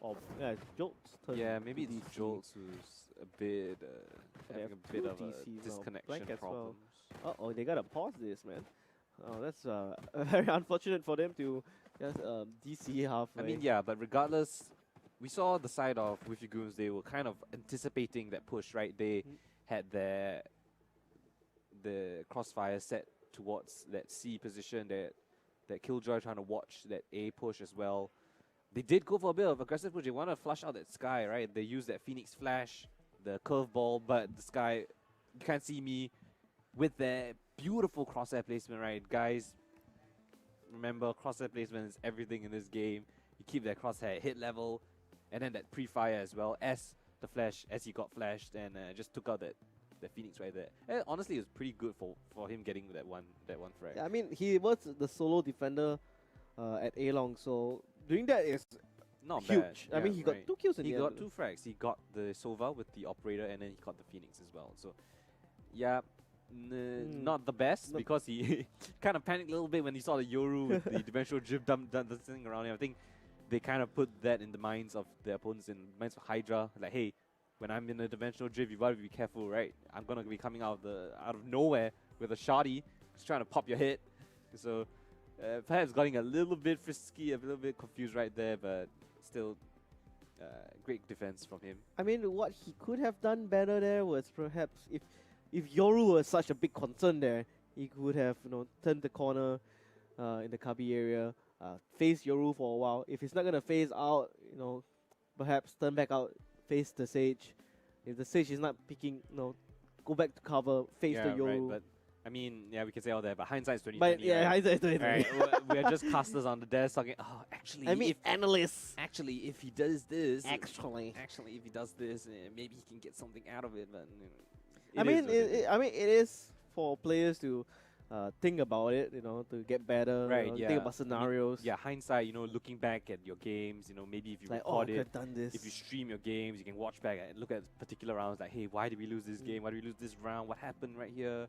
Oh yeah, it's Jolt's turn. Yeah, maybe to it's DC. Jolts who's a bit They having have a bit two of a DCs now. disconnection Blank as well. problems. Oh, they gotta pause this, man. Oh, that's very unfortunate for them to just DC halfway. I mean, yeah, but regardless, we saw the side of With Your Goons, they were kind of anticipating that push, right? They had the crossfire set towards that C position, that Killjoy trying to watch that A push as well. They did go for a bit of aggressive push. They want to flush out that Sky, right? They used that Phoenix Flash, the curveball, but the Sky, you can't see me with their beautiful crosshair placement, right? Guys, remember, crosshair placement is everything in this game. You keep that crosshair hit level, and then that pre-fire as well as the flash, as he got flashed, and just took out that Phoenix right there. And honestly, it was pretty good for him getting that one frag. yeah, I mean, he was the solo defender at A long, so doing that is Not huge. bad. I mean, he got 2 kills in He the got end. 2 frags. He got the Sova with the operator, and then he got the Phoenix as well. So, yeah, not the best, Not- because he kind of panicked a little bit when he saw the Yoru with the dimensional drift dancing around him. I think they kind of put that in the minds of their opponents, in minds of Hydra. Like, hey, when I'm in a dimensional drift, you gotta be careful, right? I'm gonna be coming out of nowhere with a shoddy, just trying to pop your head. So perhaps getting a little bit frisky, a little bit confused right there, but still great defense from him. I mean, what he could have done better there was perhaps if Yoru was such a big concern there, he could have turned the corner in the Kabi area, face Yoru for a while. If he's not gonna phase out, perhaps turn back out, face the Sage. If the Sage is not picking, go back to cover, face the Yoru. Right, but I mean, yeah, we can say all that, but hindsight's 20/20. But yeah, right? hindsight 20/20. Right, we are just casters on the desk talking. Oh, actually, I mean, analysts. if he does this, Actually, if he does this, maybe he can get something out of it. But I mean, it is for players to think about it, you know, to get better. Right, You know, yeah. think about scenarios. Yeah, hindsight, you know, looking back at your games, you know, maybe if you Like, oh, I record could it, have done this. if you stream your games, you can watch back and look at particular rounds like, hey, why did we lose this game? Why did we lose this round? What happened right here?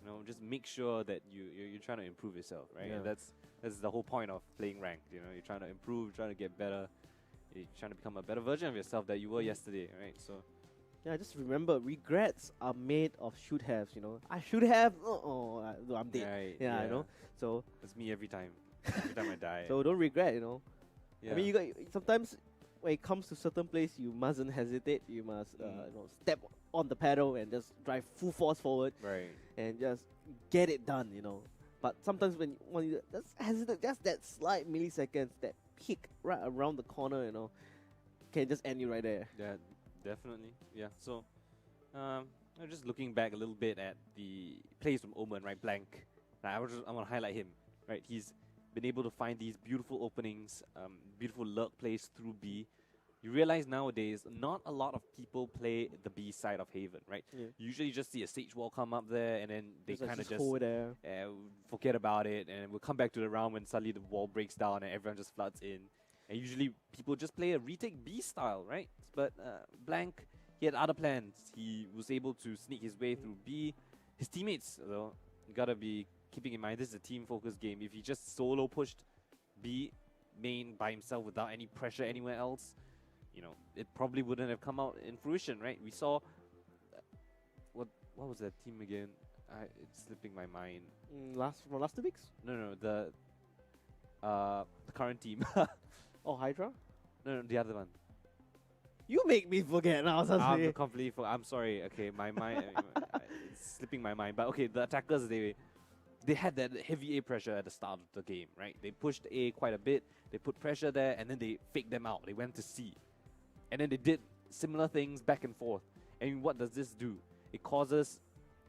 You know, just make sure that you're trying to improve yourself, right? Yeah. And that's the whole point of playing ranked, you know, you're trying to improve, trying to get better, you're trying to become a better version of yourself that you were yesterday, right? So Yeah, just remember, regrets are made of should haves, you know. I should have, I'm dead. right, Yeah, you know. So that's me every time. Every time I die. so don't regret, you know. yeah. I mean, you got sometimes when it comes to certain place, you mustn't hesitate. You must, you know, step on the pedal and just drive full force forward right. and just get it done, you know. But sometimes when you just hesitate, just that slight milliseconds, that peak right around the corner, you know, can just end you right there. Yeah, definitely. Yeah. So, I'm just looking back a little bit at the plays from Omen, right? Blank. Now, I want to highlight him, right? He's been able to find these beautiful openings, beautiful lurk plays through B. You realize nowadays, not a lot of people play the B side of Haven, right? Yeah. You usually just see a Sage Wall come up there, and then they kind of just hold there. forget about it, and we'll come back to the round when suddenly the wall breaks down and everyone just floods in. And usually people just play a retake B style, right? But Blank, he had other plans. He was able to sneak his way through B. His teammates, though, you gotta be keeping in mind this is a team-focused game. If he just solo pushed B main by himself without any pressure anywhere else, you know, it probably wouldn't have come out in fruition, right? We saw what was that team again? It's slipping my mind. From last 2 weeks? No, the current team. Oh, Hydra? No, the other one. You make me forget now, Sasuke. I'm completely. I'm sorry. Okay, my mind. It's slipping my mind. But okay, the attackers they had that heavy A pressure at the start of the game, right? They pushed A quite a bit. They put pressure there, and then they faked them out. They went to C, and then they did similar things back and forth. And what does this do? It causes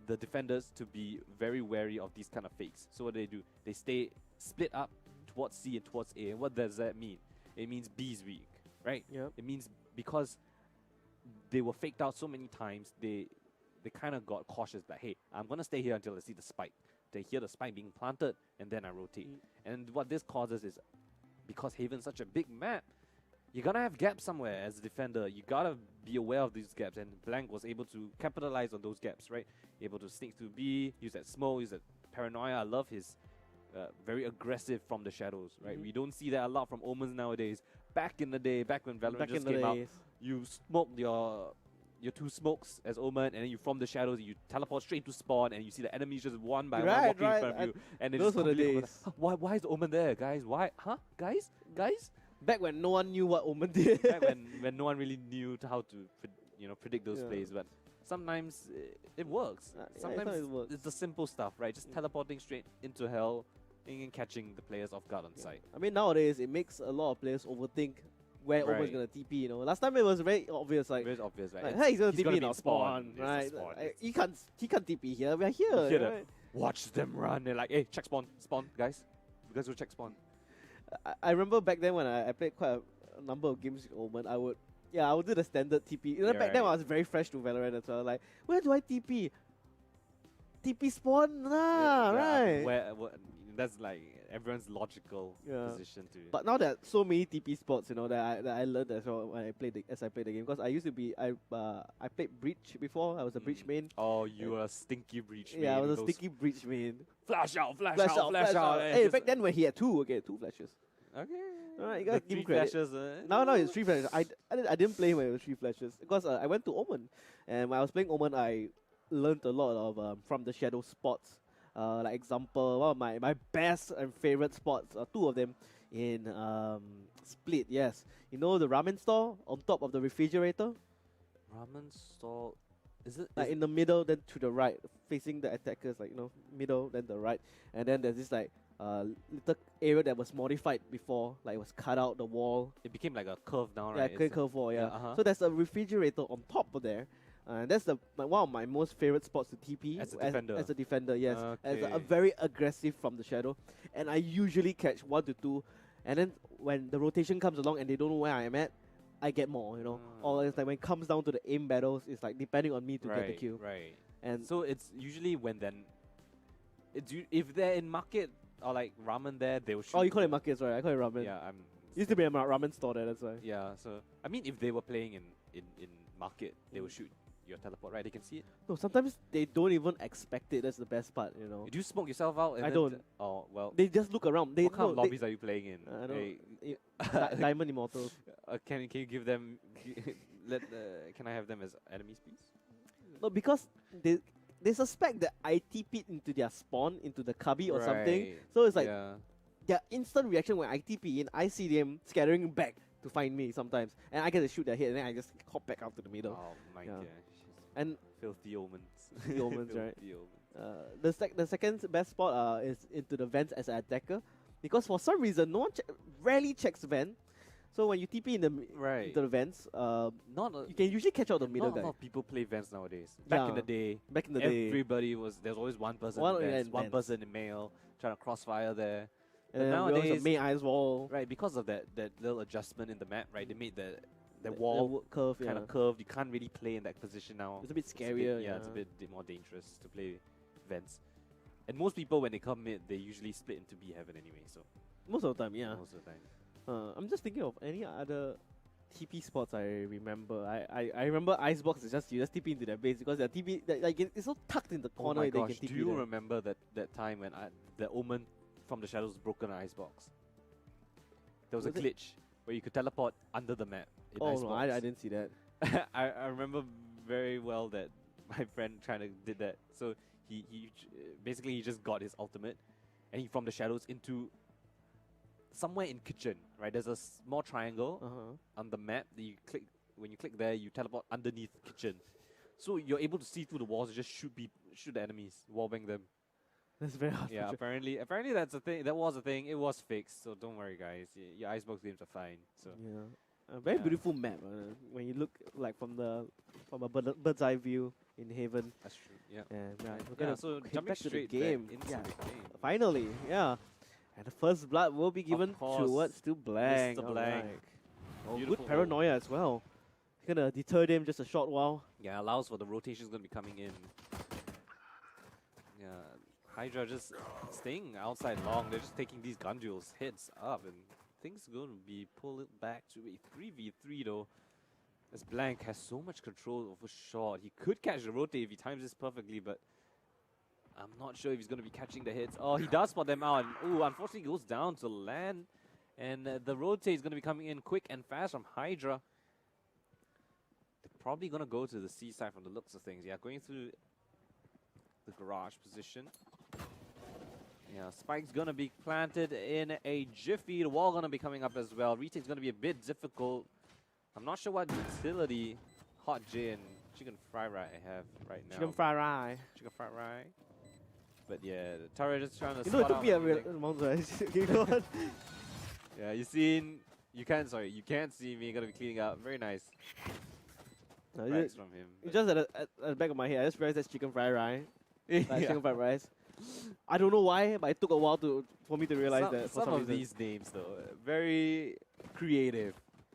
the defenders to be very wary of these kind of fakes. So what do? They stay split up towards C and towards A. And what does that mean? It means B's weak, right? Yeah. It means because they were faked out so many times, they kind of got cautious. Like, hey, I'm gonna stay here until I see the spike. They hear the spike being planted, and then I rotate. And what this causes is, because Haven's such a big map, you're gonna have gaps somewhere as a defender. You gotta be aware of these gaps, and Blank was able to capitalize on those gaps, right? Able to sneak through B, use that smoke, use that paranoia. I love his very aggressive from the shadows, right? We don't see that a lot from Omens nowadays. Back in the day, back when Valorant just came out, you smoked your 2 smokes as Omen, and then you from the shadows, you teleport straight to spawn, and you see the enemies just one by one walking in front of you, and those were the days. Why is the Omen there, guys? Why? Huh, guys? Back when no one knew what Omen did. Back when no one really knew how to predict those plays, but sometimes it works. Sometimes it works. it's the simple stuff, right? Just teleporting straight into hell and catching the players off guard on sight. I mean, nowadays it makes a lot of players overthink where Omen's gonna TP. You know, last time it was very obvious, like, Very obvious, right? like, hey, he's gonna TP gonna in be our in spawn, It's a right? spawn. Like, he can't TP here. We're here. Hear that. Right? Watch them run. They're like, hey, check spawn, guys. You guys go check spawn. I remember back then when I played quite a number of games with Omen, I would do the standard TP. You know, back then I was very fresh to Valorant as well. Like, where do I TP? TP spawn, right? That's like everyone's logical position to. But now there are so many TP spots, you know, that I learned as well when I played the game. Because I used to be I played Breach before. I was a Breach main. Oh, you were a stinky Breach main. Yeah, I was a stinky Breach main. Flash out. Hey, back then when he had 2 flashes. Okay. Alright, you gotta give him 3 credit. flashes. No, it's 3 flashes. I didn't play when it was 3 flashes because I went to Omen, and when I was playing Omen, I learned a lot of from the shadow spots. Like example, one of my best and favorite spots, 2 of them in Split. Yes, you know the ramen store on top of the refrigerator. Ramen stall. Is it like in the middle, then to the right, facing the attackers, like, you know, middle, then the right, and then there's this like little area that was modified before, like it was cut out the wall. It became like a curve now, Yeah, right? curve wall. Yeah. uh-huh. So there's a refrigerator on top of there. That's one of my most favorite spots to TP As a defender. As a defender, yes, as a Okay. very aggressive from the shadow, and I usually catch 1 to 2, and then when the rotation comes along and they don't know where I am at, I get more, you know. Or it's like when it comes down to the aim battles, it's like depending on me to get the kill. Right. And So it's usually when then if they're in market or like ramen there, they will shoot. Oh, you call it markets, right? I call it ramen. Yeah, Used to be a ramen store there, that's why. yeah. So I mean, if they were playing in market, they will shoot your teleport, right? They can see it. No, sometimes they don't even expect it. That's the best part, you know. Do you smoke yourself out? And I then don't. Oh well. They just look around. They What kind of no, lobbies are you playing in? I don't. Hey, Diamond Immortals. can you give them? Can I have them as enemies, please? No, because they suspect that I TP'd into their spawn, into the cubby or something. Right. So it's like Yeah. their instant reaction when I TP in, I see them scattering back to find me sometimes. And I get to shoot their head and then I just hop back out to the middle. Oh my Yeah. gosh. And Filthy omens. the omens, right? Filthy omens. The second best spot is into the vents as an attacker. Because for some reason, no one rarely checks vent. So when you TP in Right. into the vents, Not you can usually catch out the middle not guy. a lot of people play vents nowadays. Back in Yeah. the day, Back in the day. everybody there's always one person One in vents, in one vents. person in male, trying to crossfire there. And then nowadays- we also May Eyes Wall. Right, because of that little adjustment in the map, right? They made the The wall curve, kind of curved. You can't really play in that position now. It's a bit It's scarier. yeah, it's a bit more dangerous to play vents. And most people, when they come mid, they usually split into B heaven anyway. So Most of the time, yeah. most of the time. I'm just thinking of any other TP spots I remember. I remember Icebox is just you just TP into their base because their TP like it's so tucked in the Oh corner my that you gosh! can Do TP you there. remember that time when the Omen from the shadows broke an icebox? There was a Was it? glitch where you could teleport under the map. In Oh icebox. no, I didn't see that. I remember very well that my friend kind of did that. So basically he just got his ultimate, and he from the shadows into somewhere in kitchen. Right, there's a small triangle on the map that you click. When you click there, you teleport underneath kitchen. So you're able to see through the walls and just shoot the enemies, wallbang them. That's very hard. Yeah, apparently that's a thing. That was a thing. It was fixed, so don't worry, guys. Your icebox games are fine. So Yeah, a very Yeah. beautiful map. When you look like from a bird's eye view in Haven. that's true. Yeah. And we're Yeah, gonna so hit jumping back to the straight game. into Yeah, the game. finally, yeah. And the first blood will be given course, towards to Blank. Mr. Blank. Alright. Oh, Beautiful good paranoia as well. Gonna deter them just a short while. Yeah, allows for the rotations going to be coming in. Yeah, Hydra just staying outside long. They're just taking these gun duels heads up, and things are going to be pulled back to a 3v3 though. As Blank has so much control over shot. He could catch the rotate if he times this perfectly, but I'm not sure if he's going to be catching the hits. Oh, he does spot them out. And, ooh, unfortunately goes down to land. And the rotate is going to be coming in quick and fast from Hydra. They're probably going to go to the C side from the looks of things. Yeah, going through the garage position. Yeah, Spike's going to be planted in a jiffy. The wall going to be coming up as well. Retake's going to be a bit difficult. I'm not sure what utility Hot J and Chicken Fry Rye have right now. Chicken fried rice. Chicken Fried Rye. But yeah, the turret is trying to You know, it spot took out me a everything. real amount of okay, go on. Yeah, you can't see me. Gonna be cleaning up. Very nice. No, Frags from him. it's just at the back of my head. I just realized that's chicken fried rice. Like Yeah. chicken fried rice. I don't know why, but it took a while for me to realize some, that. For some some of reason. these names though, very creative.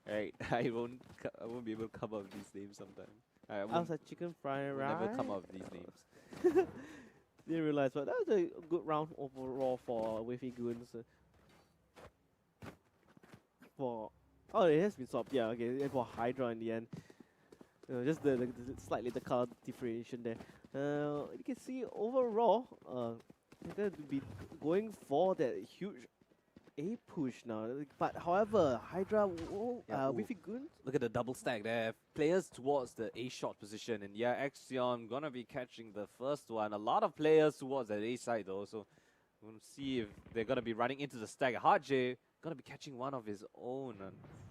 Right, I won't be able to come up with these names sometime. I I was won't like chicken fried will rice. never come up with these names. Didn't realize, but that was a good round overall for Wavy Goons. It has been swapped. Yeah, okay. For Hydra in the end, just the slightly the color differentiation there. You can see overall, they're going to be going for that huge A push now. But however, Hydra, Yeah, ooh. Wavy Goons. Look at the double stack there. Players towards the A shot position, and yeah, Axion gonna be catching the first one. A lot of players towards that A side though, so we'll see if they're gonna be running into the stack. Hard J gonna be catching one of his own.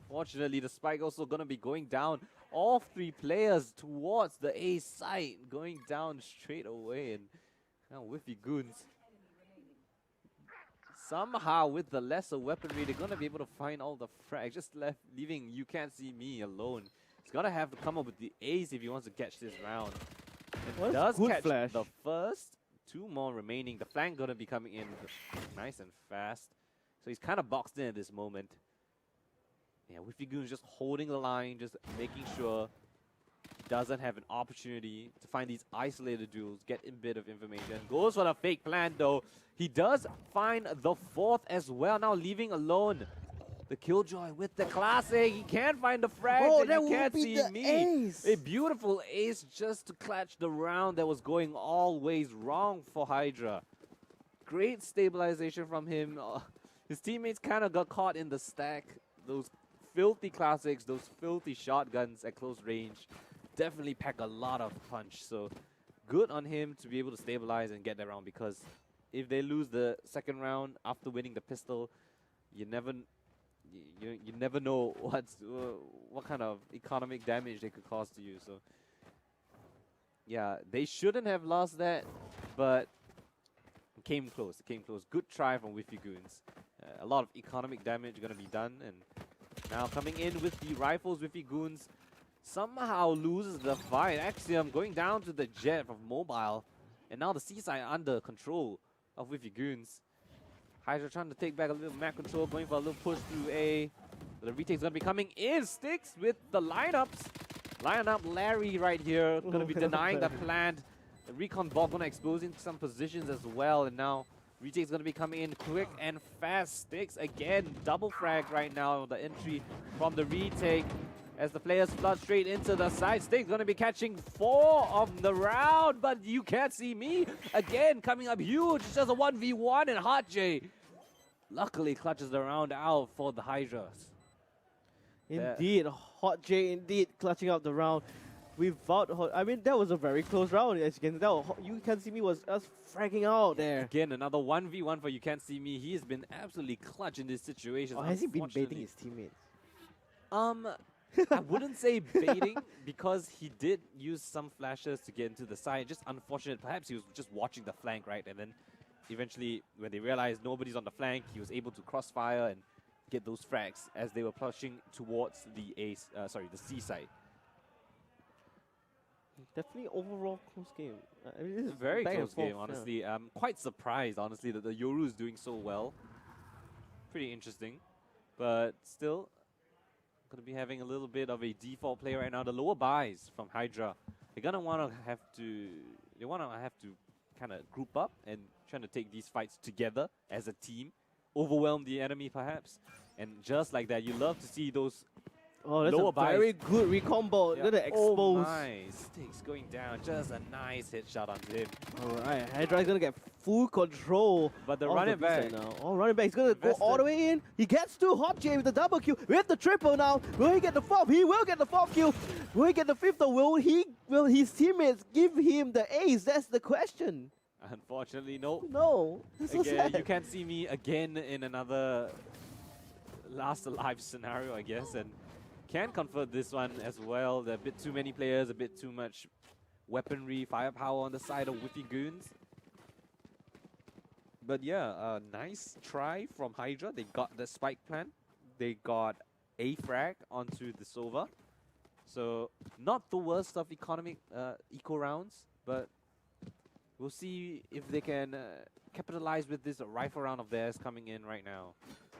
Unfortunately, the spike also gonna be going down. All three players towards the A side going down straight away, and now Whiffy Goons. Somehow, with the lesser weaponry, they're gonna be able to find all the frags. Just leaving You Can't See Me alone. He's gonna have to come up with the ace if he wants to catch this round. What And a does good catch flash. the first. Two more remaining. The flank gonna be coming in nice and fast. So he's kind of boxed in at this moment. Yeah, Whiffy Goon's just holding the line, just making sure doesn't have an opportunity to find these isolated duels, get a bit of information. Goes for the fake plan though. He does find the fourth as well, now leaving alone the Killjoy with the classic. He can't find the frag, and that you can't would be see the me. ace. A beautiful ace just to clutch the round that was going all ways wrong for Hydra. Great stabilization from him. His teammates kind of got caught in the stack. Those filthy classics, those filthy shotguns at close range definitely pack a lot of punch. So good on him to be able to stabilize and get that round, because if they lose the second round after winning the pistol, you never know what kind of economic damage they could cause to you. So yeah, they shouldn't have lost that, but it came close. It came close. Good try from Whiffy Goons. A lot of economic damage gonna be done, and now coming in with the rifles, Whiffy Goons somehow loses the fight. Axiom going down to the jet from Mobile, and now the seaside under control of Whiffy Goons. Hydra trying to take back a little map control, going for a little push through A. The retake's gonna be coming in. Sticks with the lineups. Line up Larry right here, gonna be denying the plant. The recon bot gonna expose into some positions as well, and now retake's gonna be coming in quick and fast. Sticks again, double frag right now. The entry from the retake as the players flood straight into the side. Sticks gonna be catching 4 of the round, but you can't see me. Again, coming up huge. It's just a 1v1, and Hot J luckily clutches the round out for the Hydras. Indeed, Hot J indeed clutching up the round. Without, I mean, that was a very close round. As you can tell, You Can't See Me was just fragging out there. Again, another 1v1 for You Can't See Me. He has been absolutely clutch in this situation. Oh, has he been baiting his teammates? I wouldn't say baiting, because he did use some flashes to get into the side. Just unfortunate. Perhaps he was just watching the flank, right? And then eventually, when they realized nobody's on the flank, he was able to crossfire and get those frags as they were pushing towards the the C side. Definitely overall close game. I mean, this is Very back and close game, forth, honestly. I'm quite surprised, honestly, that the Yoru is doing so well. Pretty interesting. But still, going to be having a little bit of a default play right now. The lower buys from Hydra, they're going to want to have to kind of group up and trying to take these fights together as a team. Overwhelm the enemy, perhaps. And just like that, you love to see those. Oh, that's lower a very buys. good recon ball. Gonna expose. Oh my, Sticks going down. Just a nice headshot onto him. Alright, Hydra is gonna get full control. But the of running B side back. now. Oh, running back. He's gonna go all the way in. He gets to Hot J with the double kill. With the triple now. Will he get the fourth? He will get the fourth kill. Will he get the fifth, or will his teammates give him the ace? That's the question. Unfortunately, no. No. That's so Again, sad. you can't see me again in another last alive scenario, I guess, and can convert this one as well. There are a bit too many players, a bit too much weaponry, firepower on the side of Whiffy Goons. But yeah, a nice try from Hydra. They got the spike plan. They got a frag onto the Sova. So not the worst of eco rounds, but we'll see if they can capitalize with this rifle round of theirs coming in right now.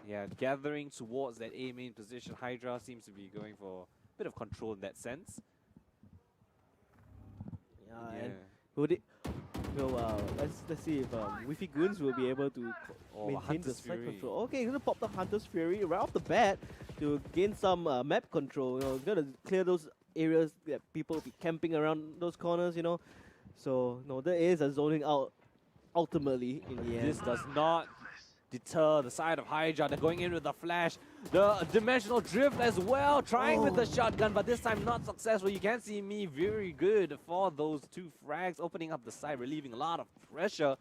Yeah, gathering towards that A main position. Hydra seems to be going for a bit of control in that sense. And would it? Well, let's see if Whiffy Goons will be able to maintain the side control. Okay, he's gonna pop the Hunter's Fury right off the bat to gain some map control. He's gonna clear those areas that people will be camping around those corners. So no, there is a zoning out ultimately in the end. This does not deter the side of Hydra. They're going in with the flash. The dimensional drift as well, trying with the shotgun, but this time not successful. You can see me very good for those 2 frags, opening up the side, relieving a lot of pressure.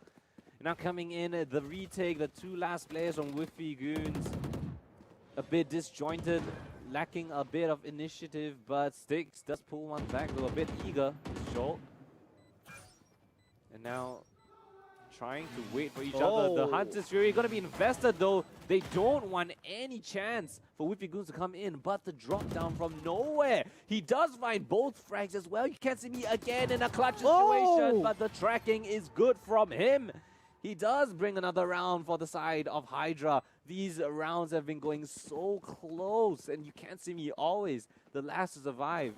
Now coming in the retake, the 2 last players from Whiffy Goons. A bit disjointed, lacking a bit of initiative, but Sticks does pull one back, though a bit eager. Short. And now trying to wait for each other. The Hunter's Fury going to be invested, though. They don't want any chance for Whiffy Goons to come in, but the drop down from nowhere. He does find both frags as well. You can't see me again in a clutch situation, but the tracking is good from him. He does bring another round for the side of Hydra. These rounds have been going so close, and you can't see me always the last to survive.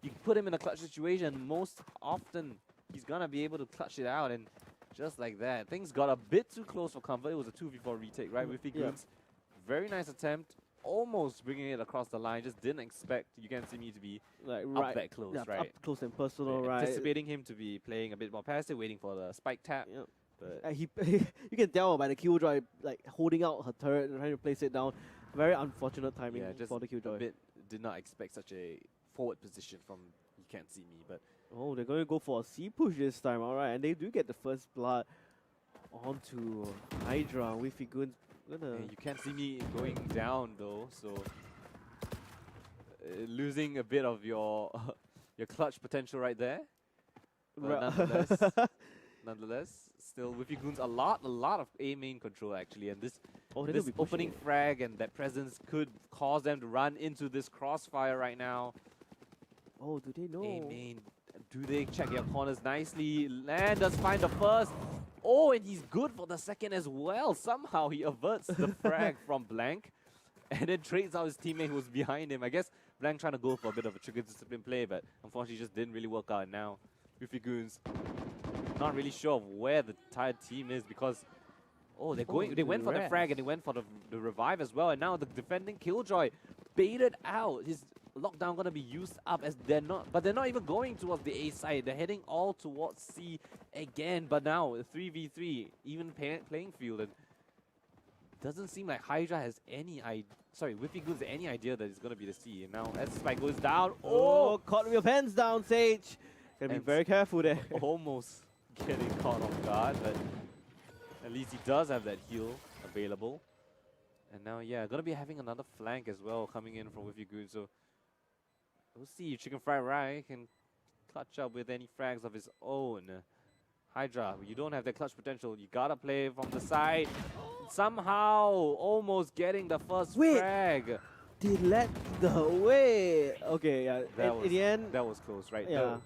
you put him in a clutch situation, most often he's gonna be able to clutch it out, and just like that, things got a bit too close for comfort. It was a 2v4 retake, right? With Goons. Very nice attempt, almost bringing it across the line. Just didn't expect You Can't See Me to be Like up that close, right? Up close and personal, right? Anticipating him to be playing a bit more passive, waiting for the spike tap. Yep. But You can tell by the Killjoy like holding out her turret and trying to place it down. Very unfortunate timing just for the Killjoy. a bit, did not expect such a forward position from You Can't See Me, but Oh, they're going to go for a C push this time, alright, and they do get the first blood onto Hydra. With Goons gonna. You Can't See Me going down though, so losing a bit of your your clutch potential right there. But nonetheless, still with Goons a lot of A main control actually, and this opening frag and that presence could cause them to run into this crossfire right now. Oh, do they know? A main, do they check their corners nicely? Land does find the first. Oh, and he's good for the second as well. Somehow he averts the frag from Blank, and then trades out his teammate who was behind him. I guess Blank trying to go for a bit of a trigger discipline play, but unfortunately just didn't really work out. And now with Goons, not really sure of where the entire team is, because they went for the frag and they went for the revive as well, and now the defending Killjoy baited out. His lockdown gonna be used up, as they're not even going towards the A side. They're heading all towards C again, but now 3v3 even playing field, and doesn't seem like Hydra has any Goons any idea that it's gonna be the C. And now as spike goes down, caught with your pants down, Sage. Gotta be very careful there. Almost getting caught off guard, but at least he does have that heal available. And now, gonna be having another flank as well coming in from Goons. So we'll see if Chicken Fried Rye can clutch up with any frags of his own. Hydra, you don't have that clutch potential. You gotta play from the side. Somehow, almost getting the first frag. They let the way. Okay, in the end, that was close, right? Yeah.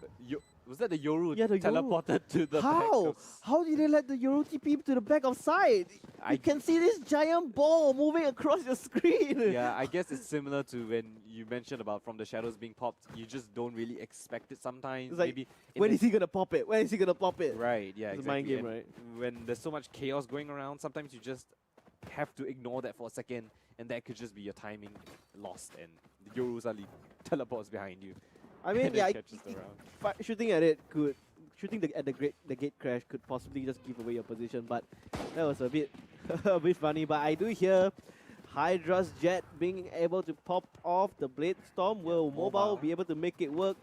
Was that the Yoru the teleported to the How? back? How did they let the Yoru TP to the back of side? You can see this giant ball moving across your screen. Yeah, I guess it's similar to when you mentioned about from the shadows being popped. You just don't really expect it sometimes. It's like, maybe when is he gonna pop it? When is he gonna pop it? Right, yeah, it's exactly. a mind game, and right? when there's so much chaos going around, sometimes you just have to ignore that for a second, and that could just be your timing lost, and the Yoru suddenly teleports behind you. I mean, catches the round. Shooting at it could, at the gate crash could possibly just give away your position, but that was a bit a bit funny. But I do hear Hydra's jet being able to pop off the Blade Storm. Will Mobile be able to make it work?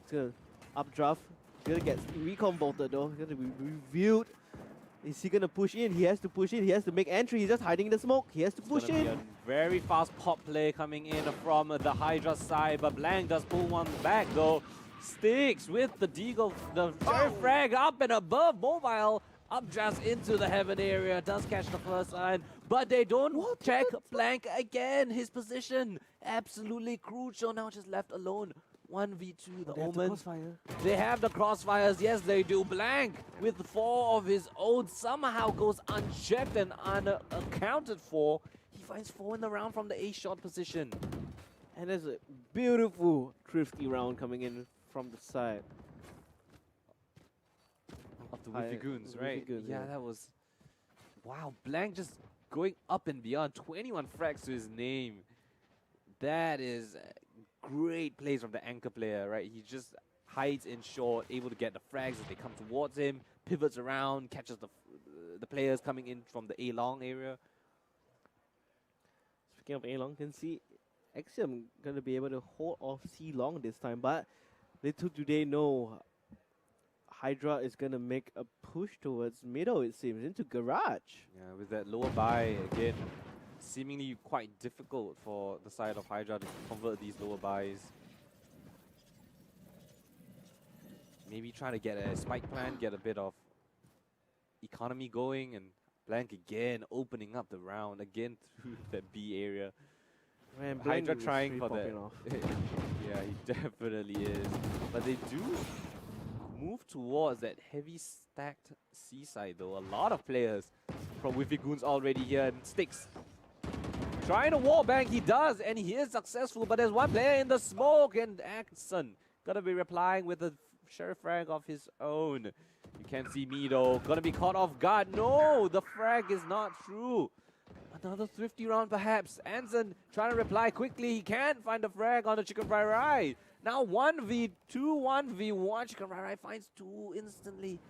It's gonna updraft. It's gonna get recon bolted though. It's gonna be revealed. Is he gonna push in? He has to push in. He has to make entry. He's just hiding in the smoke. He has to push in. A very fast pop play coming in from the Hydra side, but Blank does pull one back though. Sticks with the Deagle, the frag up and above. Mobile updrafts into the heaven area. Does catch the first line, but they don't check Blank again. His position absolutely crucial. Now just left alone. 1v2, the Omen. They have the crossfires, yes they do. Blank with 4 of his own somehow goes unchecked and unaccounted for. He finds 4 in the round from the A shot position. And there's a beautiful thrifty round coming in from the side. Of the Wiffy Goons, right? Goons, yeah, that was... Wow, Blank just going up and beyond. 21 frags to his name. That is... great plays from the anchor player, right? He just hides in short, able to get the frags as they come towards him, pivots around, catches the players coming in from the A-long area. Speaking of A-long, can see actually I'm going to be able to hold off C-long this time, but little do they know Hydra is going to make a push towards middle, it seems, into Garage. Yeah, with that lower buy again. Seemingly quite difficult for the side of Hydra to convert these lower buys. Maybe trying to get a spike plan, get a bit of economy going, and Blank again opening up the round again through that B area. Man, Hydra trying for that. Yeah, he definitely is. But they do move towards that heavy stacked C side though. A lot of players from Wiffy Goons already here, and Sticks trying to wallbang, he does, and he is successful, but there's one player in the smoke, and Axon Gonna be replying with a sheriff frag of his own. You can't see me though. Gonna be caught off guard. No, the frag is not true. Another thrifty round perhaps. Anson trying to reply quickly. He can't find the frag on the Chicken Fried Rye. Now 1v2, 1v1. Chicken Fried Rye finds 2 instantly.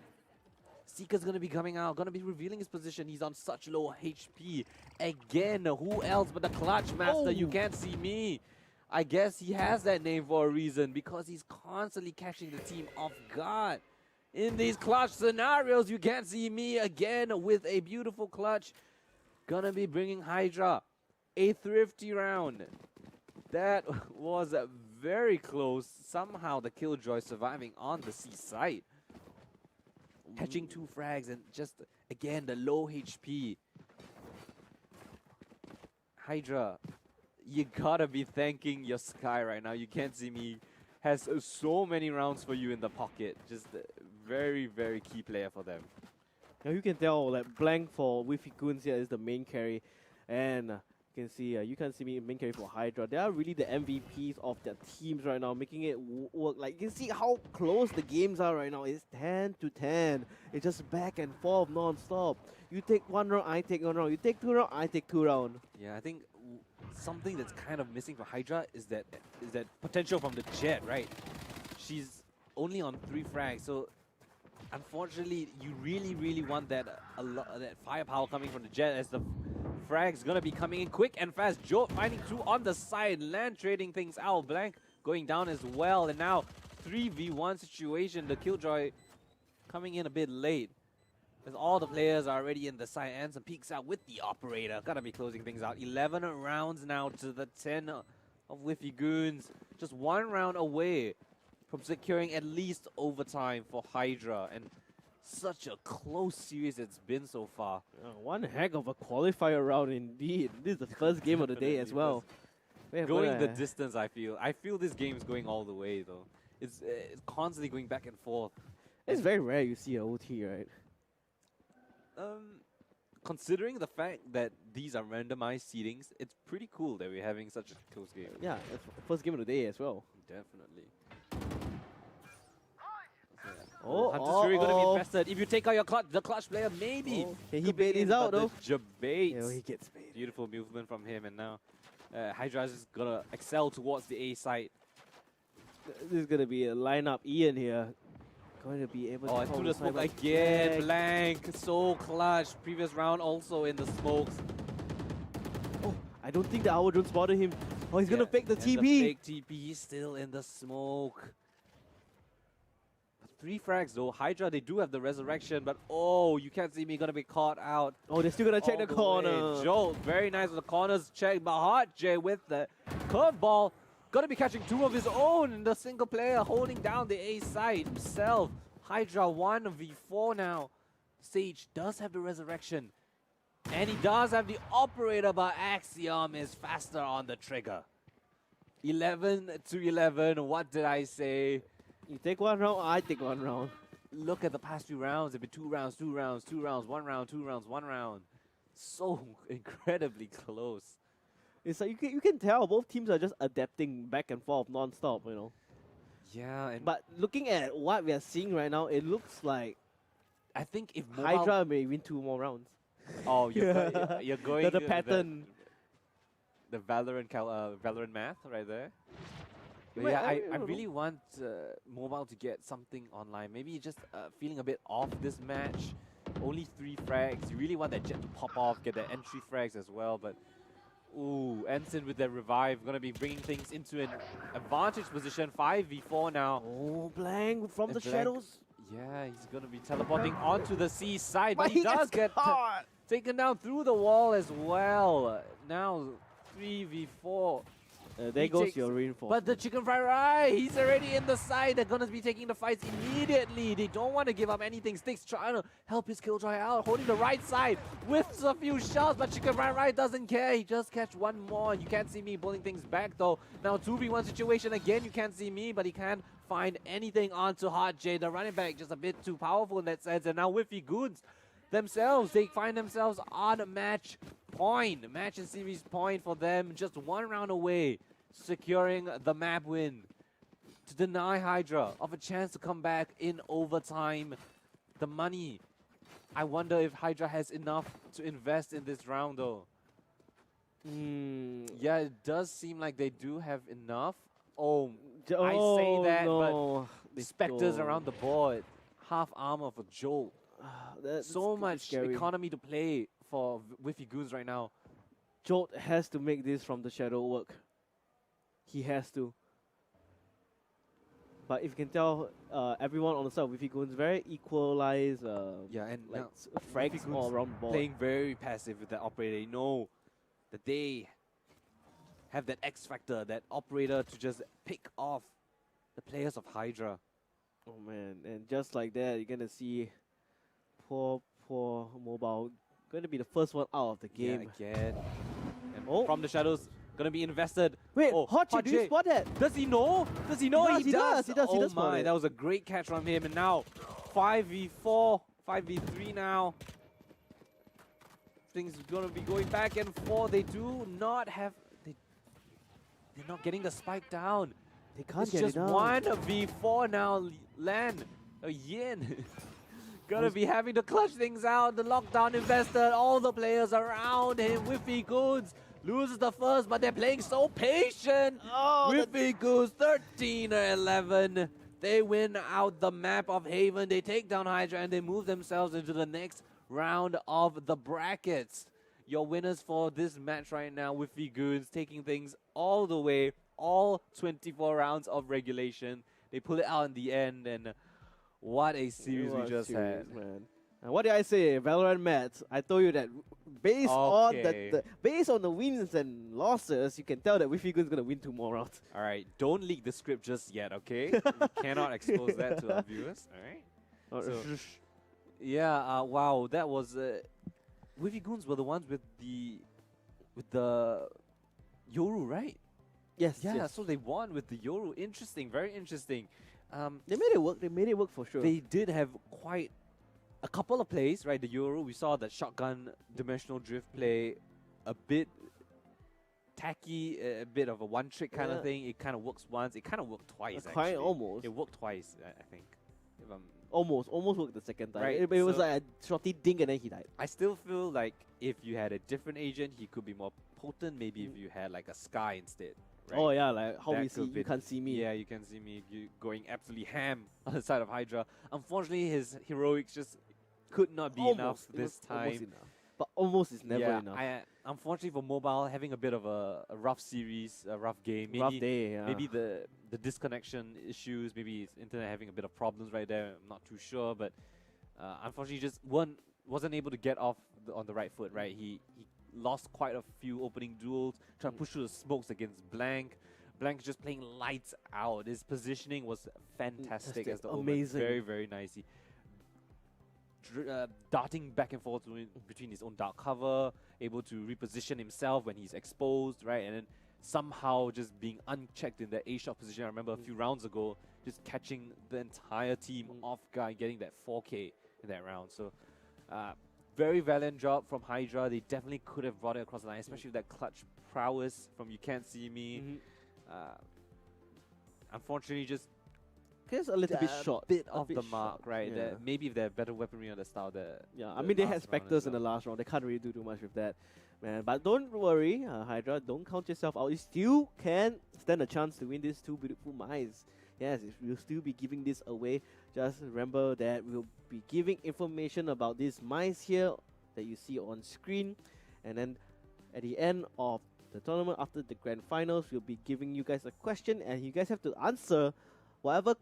Seeker's gonna be coming out, gonna be revealing his position. He's on such low HP. Again, who else but the Clutch Master? You can't see me. I guess he has that name for a reason, because he's constantly catching the team off guard. In these clutch scenarios, you can't see me again with a beautiful clutch. Gonna be bringing Hydra a thrifty round. That was very close. Somehow the Killjoy surviving on the C side. Catching 2 frags and just, again, the low HP. Hydra, you gotta be thanking your Sky right now. You can't see me. Has so many rounds for you in the pocket. Just very, very key player for them. Now you can tell like Blank for Wiffy Goons here is the main carry, and you can see you can see me main carry for Hydra. They are really the MVPs of their teams right now, making it work. Like you can see how close the games are right now. It's 10-10. It's just back and forth non-stop. You take 1 round, I take 1 round. You take 2 round, I take 2 round. Yeah, I think something that's kind of missing for Hydra is that potential from the Jet, right? She's only on 3 frags, so unfortunately, you really want that that firepower coming from the Jet, as the frag's gonna be coming in quick and fast. Joe finding 2 on the side, land trading things out. Blank going down as well, and now 3v1 situation. The Killjoy coming in a bit late, as all the players are already in the side. Anson peeks out with the operator. Gotta be closing things out. 11 rounds now to the 10 of Wiffy Goons. Just 1 round away from securing at least overtime for Hydra, and such a close series it's been so far. One heck of a qualifier round indeed. This is the first game of the day as well. Going the distance, I feel this game's going all the way though. It's constantly going back and forth. It's very rare you see an OT, right? Considering the fact that these are randomized seedings, it's pretty cool that we're having such a close game. Yeah, it's first game of the day as well. Definitely. Hunter's Fury gonna be infested. If you take out the clutch player, maybe. Can he bait these out though? Baits. Yeah, he gets baited. Beautiful movement from him, and now Hydra is gonna excel towards the A side. This is gonna be a lineup Ian here. Going to be able to. Oh, through the smoke again. Blank, so clutch. Previous round also in the smokes. Oh, I don't think the Hour Drone spotted him. Oh, he's gonna fake the TP. The fake TP is still in the smoke. 3 frags though. Hydra, they do have the resurrection, but oh, you can't see me, gonna be caught out. Oh, they're still gonna check the corner. Joel, very nice with the corners check, but Hot J with the curveball. Gonna be catching 2 of his own in the single player, holding down the A side himself. Hydra 1v4 now. Sage does have the resurrection, and he does have the operator, but Axiom is faster on the trigger. 11-11, what did I say? You take 1 round, I take 1 round. Look at the past few rounds. It's been 2 rounds, 2 rounds, 2 rounds, 1 round, 2 rounds, 1 round. So incredibly close. It's like you can tell both teams are just adapting back and forth non-stop, you know. Yeah, but looking at what we are seeing right now, it looks like I think if Hydra may win 2 more rounds. Oh, you're going the pattern. The Valorant math right there. But Wait, yeah, I I really want Mobile to get something online. Maybe just feeling a bit off this match. Only 3 frags. You really want that Jet to pop off, get the entry frags as well. But ooh, Ensign with that revive, gonna be bringing things into an advantage position. 5v4 now. Oh, Blank from the Blank, shadows. Yeah, he's gonna be teleporting onto the C side, but he he does get caught. taken down through the wall as well. Now 3v4. There goes your reinforcement. But the Chicken Fried Rye, he's already in the side. They're gonna be taking the fights immediately. They don't want to give up anything. Sticks trying to help his Killjoy out, holding the right side with a few shots, but Chicken Fried Rye doesn't care. He just catch 1 more, and you can't see me pulling things back though. Now 2v1 situation again. You can't see me, but he can't find anything onto Hot J. The running back just a bit too powerful in that sense, and now Wiffy Goons themselves, they find themselves on match point. Match and series point for them, just 1 round away, securing the map win. to deny Hydra of a chance to come back in overtime. The money. I wonder if Hydra has enough to invest in this round though. Yeah, it does seem like they do have enough. Oh, I say that, no. but Spectres around the board. Half armor for Jolt. So much scary. economy to play for Whiffy Goons right now. Jolt has to make this from the shadow work. He has to. But if you can tell, everyone on the side of Whiffy Goons very equalized. Yeah, and like now frags Whiffy all Goons around the board. playing very passive with that operator. They know that they have that X factor, that operator to just pick off the players of Hydra. Oh man, and just like that, you're gonna see poor Mobile gonna be the first one out of the game. Yeah, again. And from the shadows, gonna be invested. Wait, oh, Hot J, do you spot that? Does he know? Does he know? He does. Oh He does spot my, it. that was a great catch from him. And now 5v4, 5v3 now. Things gonna be going back and forth. They do not have. They're not getting the spike down. They can't It's get just it down. 1v4 now. Lan, Yin. Gonna be having to clutch things out. The lockdown invested, all the players around him. Whiffy Goons loses the first, but they're playing so patient. Oh, Whiffy Goons 13-11. They win out the map of Haven. They take down Hydra and they move themselves into the next round of the brackets. Your winners for this match right now, Whiffy Goons, taking things all the way, all 24 rounds of regulation. They pull it out in the end, and what a series we just had. Man. And what did I say? Valorant Mats. I told you that based on based on the wins and losses, you can tell that Whiffy Goon's gonna win 2 more rounds. All right, don't leak the script just yet, okay? We cannot expose that to our viewers. All right. So, yeah. Wow, that was. Whiffy Goons were the ones with the Yoru, right? Yes. Yeah. Yes. So they won with the Yoru. Interesting. Very interesting. They made it work. They made it work for sure. They did have quite a couple of plays, right? The Yoru, we saw that shotgun dimensional drift play, a bit tacky, a bit of a one-trick kind of thing. It kind of works once. It kind of worked twice, quite actually. almost. It worked twice, I think. If I'm Almost worked the second time. Right, It was so- like a shorty ding and then he died. I still feel like if you had a different agent, he could be more potent. Maybe if you had like a Sky instead. Right? Oh yeah, like how That we see could be- you can't see me. Yeah, you can see me going absolutely ham on the side of Hydra. Unfortunately, his heroics just could not be enough It was this almost time. enough. But almost is never yeah, enough. Unfortunately for mobile, having a bit of a rough series, a rough game. Maybe, Rough day. Yeah. maybe the disconnection issues, maybe his internet having a bit of problems right there. I'm not too sure, but unfortunately, just wasn't able to get off on the right foot. Right, he lost quite a few opening duels, trying to push through the smokes against Blank. Blank just playing lights out. His positioning was fantastic as the Omen. Amazing. Very, very nice. He darting back and forth between his own dark cover, able to reposition himself when he's exposed, right? And then somehow just being unchecked in that A-shot position. I remember a few rounds ago, just catching the entire team off guard, getting that 4K in that round. So, very valiant job from Hydra. They definitely could have brought it across the line, especially with that clutch prowess from You Can't See Me. Unfortunately, just a little bit short. bit A off bit the mark, short, right? yeah. Maybe if they have better weaponry on the style, I mean, they had Spectres in the last round. They can't really do too much with that, man. But don't worry, Hydra. Don't count yourself out. You still can stand a chance to win these 2 beautiful mice. Yes, we'll still be giving this away. Just remember that we'll be giving information about these mice here that you see on screen. And then at the end of the tournament, after the grand finals, we'll be giving you guys a question. And you guys have to answer whatever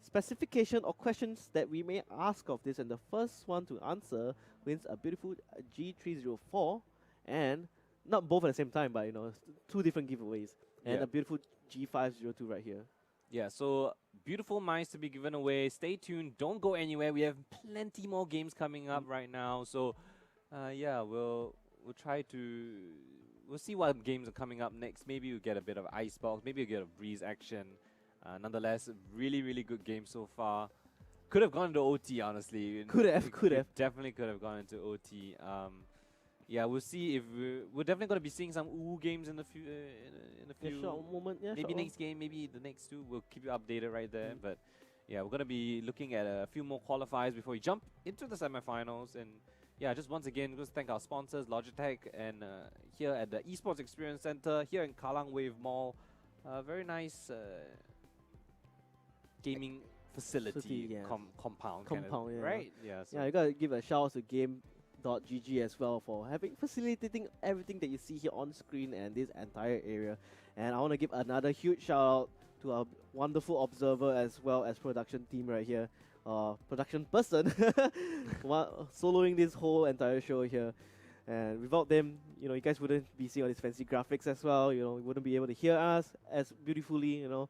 specification or questions that we may ask of this. And the first one to answer wins a beautiful G304. And not both at the same time, but 2 different giveaways. And a beautiful G502 right here. Yeah, so beautiful mice to be given away. Stay tuned. Don't go anywhere. We have plenty more games coming up right now. So, yeah, we'll try to... We'll see what games are coming up next. Maybe we'll get a bit of Icebox. Maybe we'll get a Breeze action. Nonetheless, really, really good game so far. Could have gone into OT, honestly. Could have. Definitely could have gone into OT. yeah, we'll see if we're definitely gonna be seeing some games in the few in a few short moment, yeah. maybe short next game, maybe the next two. We'll keep you updated right there. But yeah, we're gonna be looking at a few more qualifiers before we jump into the semifinals. And yeah, just once again, just thank our sponsors, Logitech, and here at the Esports Experience Center here in Kallang Wave Mall. Very nice gaming facility yeah. compound, Compound, yeah. right? Yeah. So Yeah, you gotta give a shout out to Game.gg as well for facilitating everything that you see here on screen and this entire area. And I want to give another huge shout out to our wonderful observer as well as production team right here, production person, soloing this whole entire show here. And without them, you know, you guys wouldn't be seeing all these fancy graphics as well. You know, you wouldn't be able to hear us as beautifully. You know,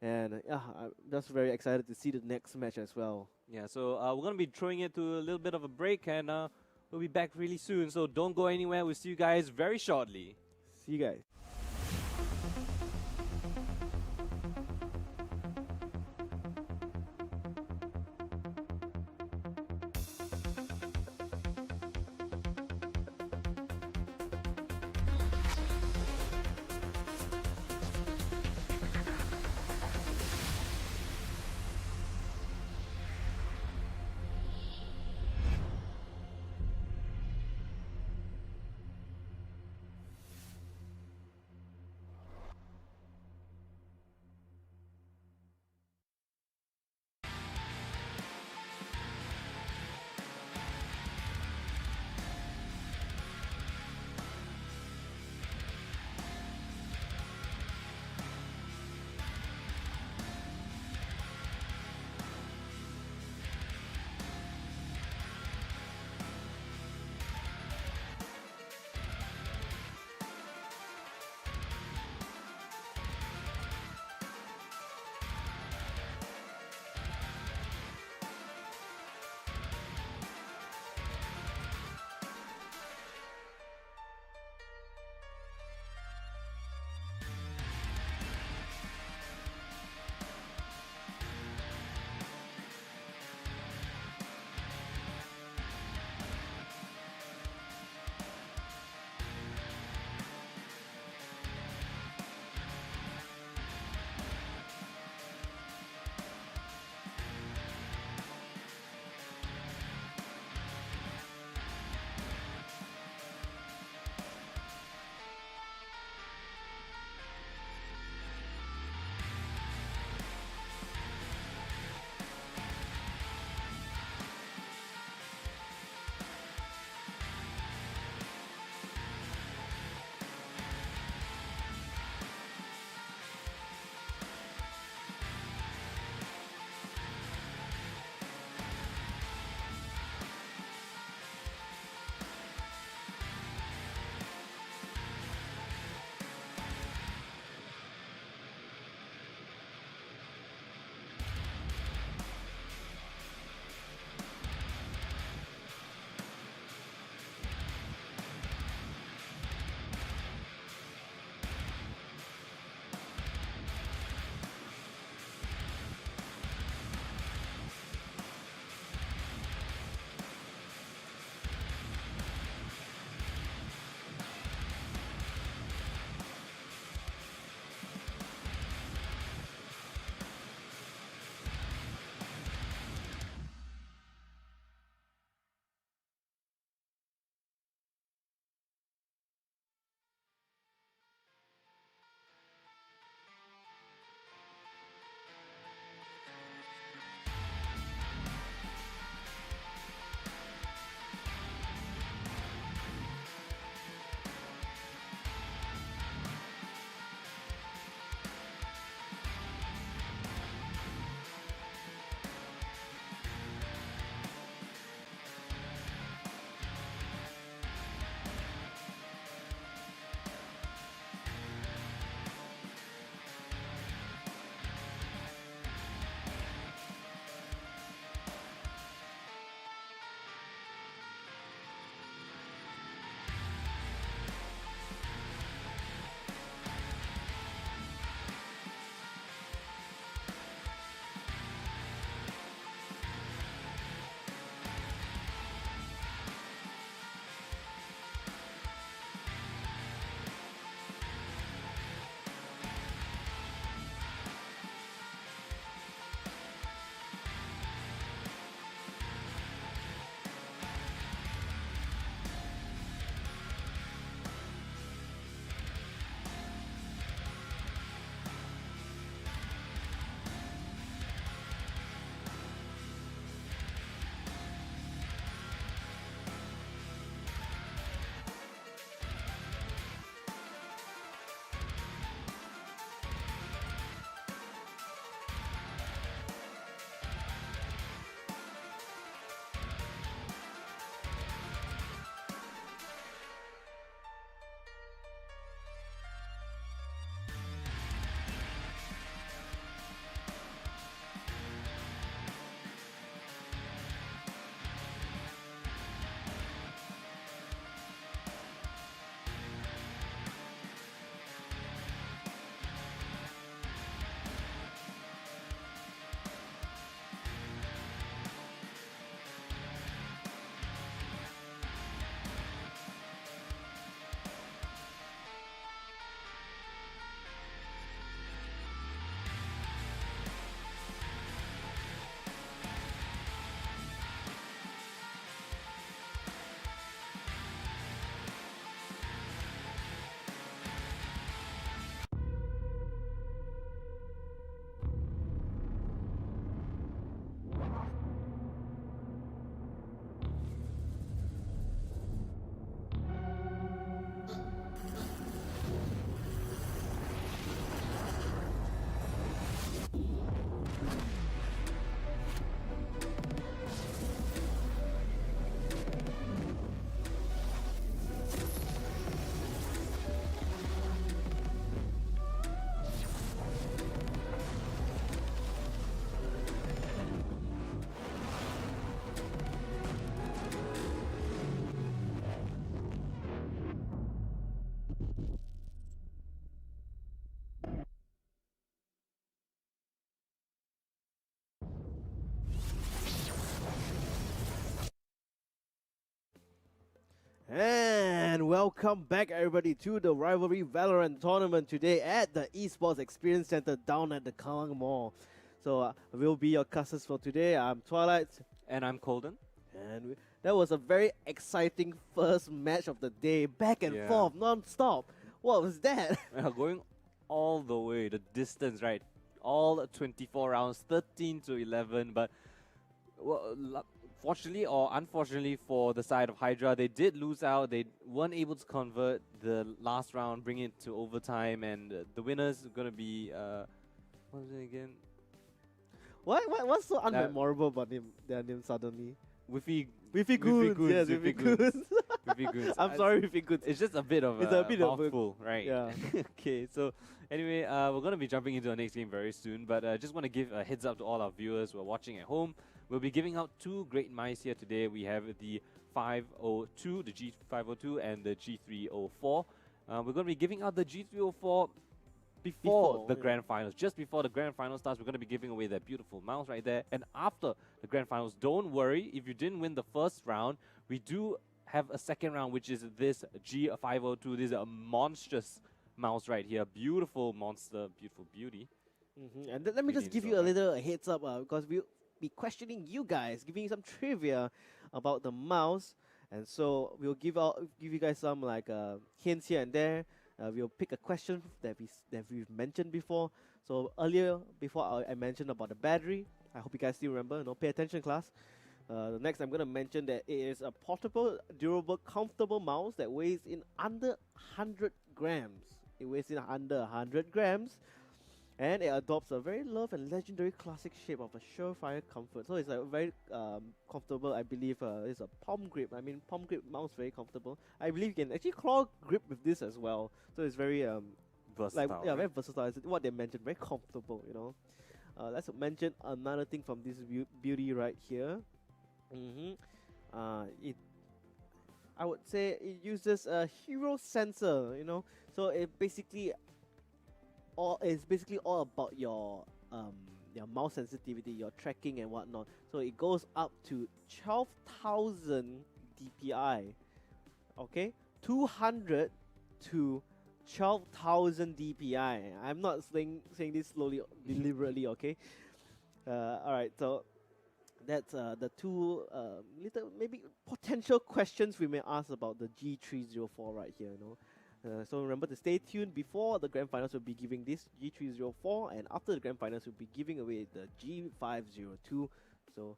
and yeah, I'm just very excited to see the next match as well. yeah, so we're gonna be throwing it to a little bit of a break, and we'll be back really soon. So don't go anywhere. We'll see you guys very shortly. See you guys. And welcome back, everybody, to the Rivalry Valorant tournament today at the Esports Experience Center down at the Kallang Mall. So we'll be your casters for today. I'm Twilight. And I'm Colden. And that was a very exciting first match of the day, back and forth, non-stop. What was that? Going all the way, the distance, right? All 24 rounds, 13 to 11. But well, fortunately or unfortunately for the side of Hydra, they did lose out. They weren't able to convert the last round, bring it to overtime, and the winners are going to be, what was it again? What's so unmemorable about their name suddenly? Wiffy Goons. Yes, Wiffy Goons. Wiffy Goons. I'm sorry, Wiffy Goons. It's just a bit of a mouthful, right? Yeah. Okay, so anyway, we're going to be jumping into our next game very soon, but I just want to give a heads up to all our viewers who are watching at home. We'll be giving out two great mice here today. We have the 502, the G502, and the G304. We're going to be giving out the G304 before the grand finals. Just before the grand finals starts, we're going to be giving away that beautiful mouse right there. And after the grand finals, don't worry, if you didn't win the first round, we do have a second round, which is this G502. This is a monstrous mouse right here. Beautiful monster, beautiful beauty. And let me just give you a little heads up, because we'll be questioning you guys, giving you some trivia about the mouse. And so we'll give you guys some hints here and there. We'll pick a question that we've mentioned before. So earlier, before I mentioned about the battery, I hope you guys still remember. Pay attention, class. Next, I'm going to mention that it is a portable, durable, comfortable mouse that weighs in under 100 grams. It weighs in under 100 grams. And it adopts a very loved and legendary classic shape of a surefire comfort. So it's a very comfortable, I believe, it's a palm grip. I mean, palm grip mouse, very comfortable. I believe you can actually claw grip with this as well. So it's very versatile. Very versatile. It's what they mentioned, very comfortable, Let's mention another thing from this beauty right here. I would say it uses a hero sensor, So it's basically all about your mouse sensitivity, your tracking and whatnot. So it goes up to 12,000 DPI. Okay, 200 to 12,000 DPI. I'm not saying this slowly, deliberately. Okay. All right. So that's the two little maybe potential questions we may ask about the G304 right here. So remember to stay tuned. Before the grand finals, we'll be giving this G304, and after the grand finals, we'll be giving away the G502. So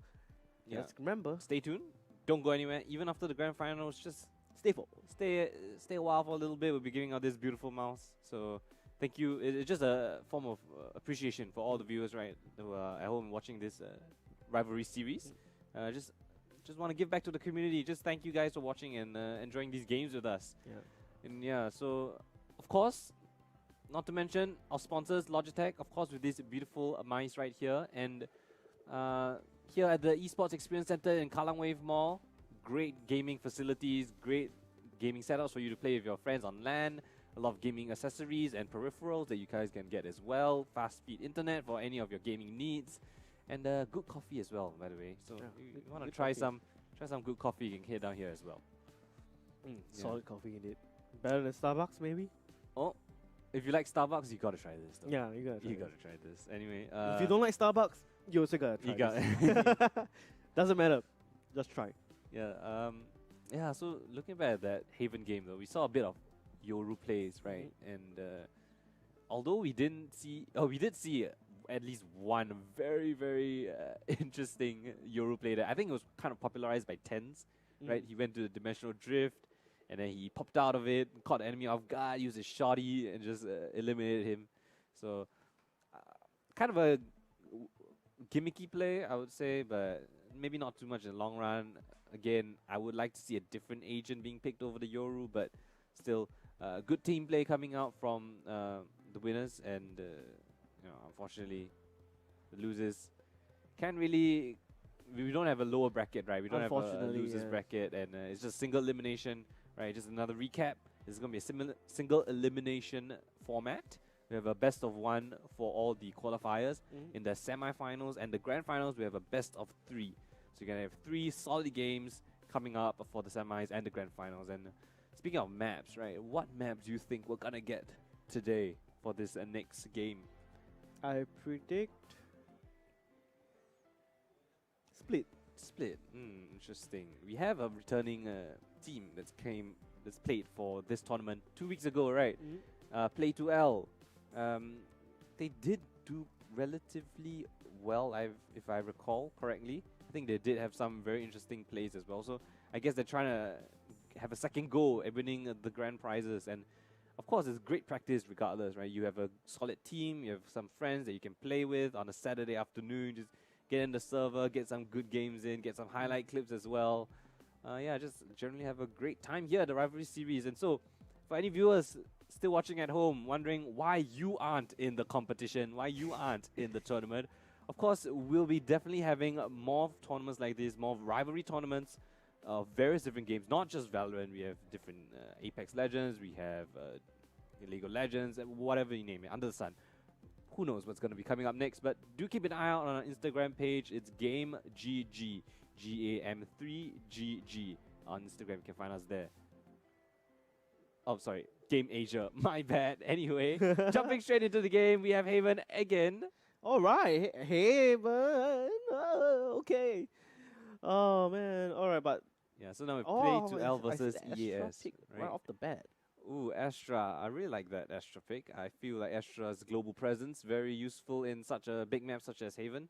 just remember, stay tuned. Don't go anywhere. Even after the grand finals, just stay a while for a little bit. We'll be giving out this beautiful mouse. So thank you. It's just a form of appreciation for all the viewers, right, who are at home watching this rivalry series. Just want to give back to the community. Just thank you guys for watching and enjoying these games with us. Yeah. And yeah, so of course, not to mention our sponsors, Logitech, of course, with this beautiful mice right here. And here at the Esports Experience Center in Kallang Wave Mall, great gaming facilities, great gaming setups for you to play with your friends on LAN, a lot of gaming accessories and peripherals that you guys can get as well, fast speed internet for any of your gaming needs, and good coffee as well, by the way. So if you want to try some good coffee, you can head down here as well. Solid coffee indeed. Better than Starbucks, maybe? Oh, if you like Starbucks, you gotta try this though. Yeah, you gotta try this. Anyway, if you don't like Starbucks, you also gotta try this. Doesn't matter. Just try. Yeah, so looking back at that Haven game though, we saw a bit of Yoru plays, right? And although we did see at least one very, very interesting Yoru play that I think it was kind of popularized by Tens, right? He went to the Dimensional Drift, and then he popped out of it, caught the enemy off guard, used his shotty, and just eliminated him. So, kind of a gimmicky play, I would say, but maybe not too much in the long run. Again, I would like to see a different agent being picked over the Yoru, but still, good team play coming out from the winners, and unfortunately, the losers can't really. We don't have a lower bracket, right? We don't have a losers bracket, and it's just single elimination. Right, just another recap. This is going to be a single elimination format. We have a best of one for all the qualifiers. In the semi-finals and the grand finals, we have a best of three. So you're going to have 3 solid games coming up for the semis and the grand finals. And speaking of maps, right? What map do you think we're gonna get today for this next game? I predict Split. Split. Interesting. We have a returning team that's played for this tournament 2 weeks ago, right? Play 2L. They did do relatively well, if I recall correctly. I think they did have some very interesting plays as well. So I guess they're trying to have a second go at winning the grand prizes. And of course, it's great practice regardless, right? You have a solid team, you have some friends that you can play with on a Saturday afternoon. Just get in the server, get some good games in, get some highlight clips as well. Yeah, just generally have a great time here at the Rivalry Series. And so, for any viewers still watching at home, wondering why you aren't in the competition, why you aren't in the tournament, of course, we'll be definitely having more tournaments like this, more rivalry tournaments of various different games, not just Valorant. We have different Apex Legends, we have League of Legends, whatever you name it, under the sun. Who knows what's going to be coming up next, but do keep an eye out on our Instagram page. It's GameGG, GAM3GG on Instagram. You can find us there. Oh, sorry, Game Asia. My bad. Anyway, jumping straight into the game, we have Haven again. All right, Haven. Okay. Oh man. All right, but yeah. So now we play 2L versus Astra EAS. pick right off the bat. Ooh, Astra. I really like that Astra pick. I feel like Astra's global presence very useful in such a big map such as Haven.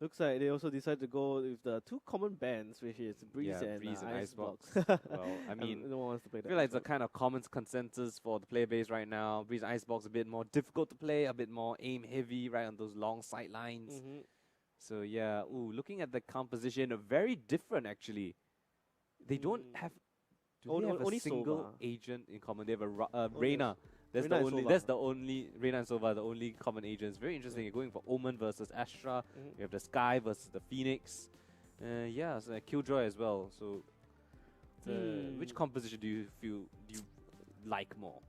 Looks like they also decided to go with the two common bans, which is Breeze and Icebox. Well, I mean, no one wants to play that. I feel like it's a kind of common consensus for the player base right now. Breeze and Icebox a bit more difficult to play, a bit more aim heavy, right on those long sight lines. So yeah, looking at the composition, very different actually. They don't have. Do they have a single agent in common? They have a Reyna. That's the only Reyna and Sova, the only common agents. Very interesting. You're going for Omen versus Astra. You have the Sky versus the Phoenix. Yeah, so Killjoy as well. So, which composition do you like more?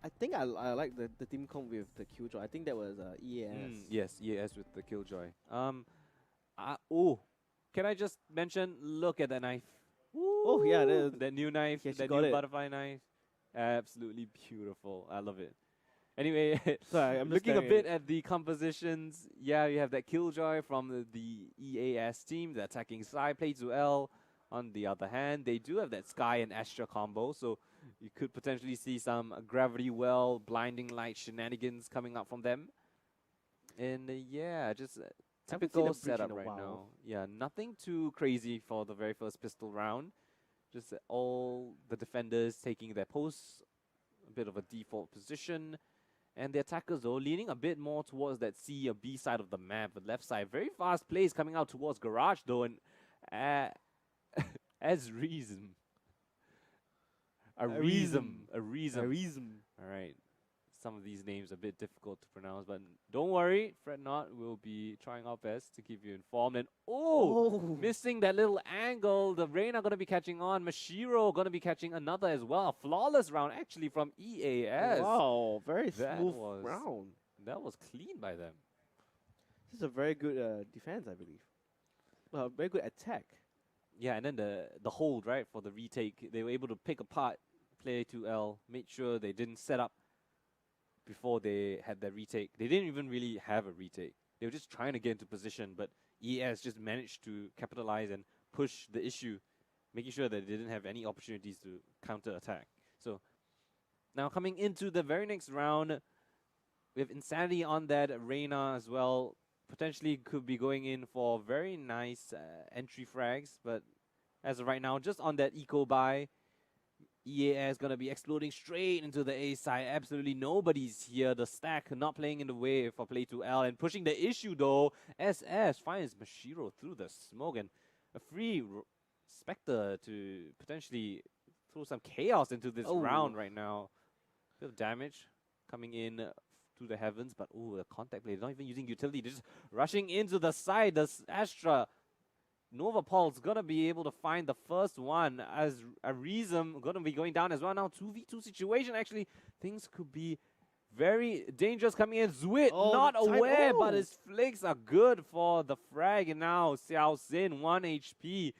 I think I like the team comp with the Killjoy. I think that was EAS. Yes, EAS with the Killjoy. Can I just mention? Look at that knife. Oh yeah, that new knife, that new butterfly knife. Absolutely beautiful. I love it. Anyway, sorry, I'm looking a bit at the compositions. Yeah, you have that Killjoy from the EAS team, the attacking side, play 2L. On the other hand, they do have that Sky and Astra combo, so you could potentially see some Gravity Well, Blinding Light shenanigans coming up from them. And yeah, just typical setup right now. Yeah, nothing too crazy for the very first pistol round. Just all the defenders taking their posts, a bit of a default position. And the attackers, though, leaning a bit more towards that C or B side of the map. The left side, very fast plays coming out towards Garage, though. And as reason. A reason. All right. Some of these names are a bit difficult to pronounce, but don't worry, fret not. We'll be trying our best to keep you informed. And missing that little angle. The Reyna going to be catching on. Mashiro going to be catching another as well. A flawless round actually from EAS. Wow, very smooth round. That was clean by them. This is a very good defense, I believe. Very good attack. Yeah, and then the hold, right, for the retake. They were able to pick apart play 2L, made sure they didn't set up before they had their retake. They didn't even really have a retake. They were just trying to get into position, but EAS just managed to capitalize and push the issue, making sure that they didn't have any opportunities to counter-attack. So now coming into the very next round, we have Insanity on that, Reyna as well. Potentially could be going in for very nice entry frags, but as of right now, just on that eco buy, EAS gonna be exploding straight into the A side. Absolutely nobody's here. The stack not playing in the way for play 2L and pushing the issue though. SS finds Mashiro through the smoke and a free Spectre to potentially throw some chaos into this round right now. Bit of damage coming in to the heavens, but the contact play, not even using utility, just rushing into the side. The Astra Nova Pulse gonna be able to find the first one as a reason gonna be going down as well. Now 2v2 situation, actually things could be Very dangerous coming in. Zwit Oh, not the time- aware, but oh. his flicks are good for the frag. And now Xiao Xin, 1 HP,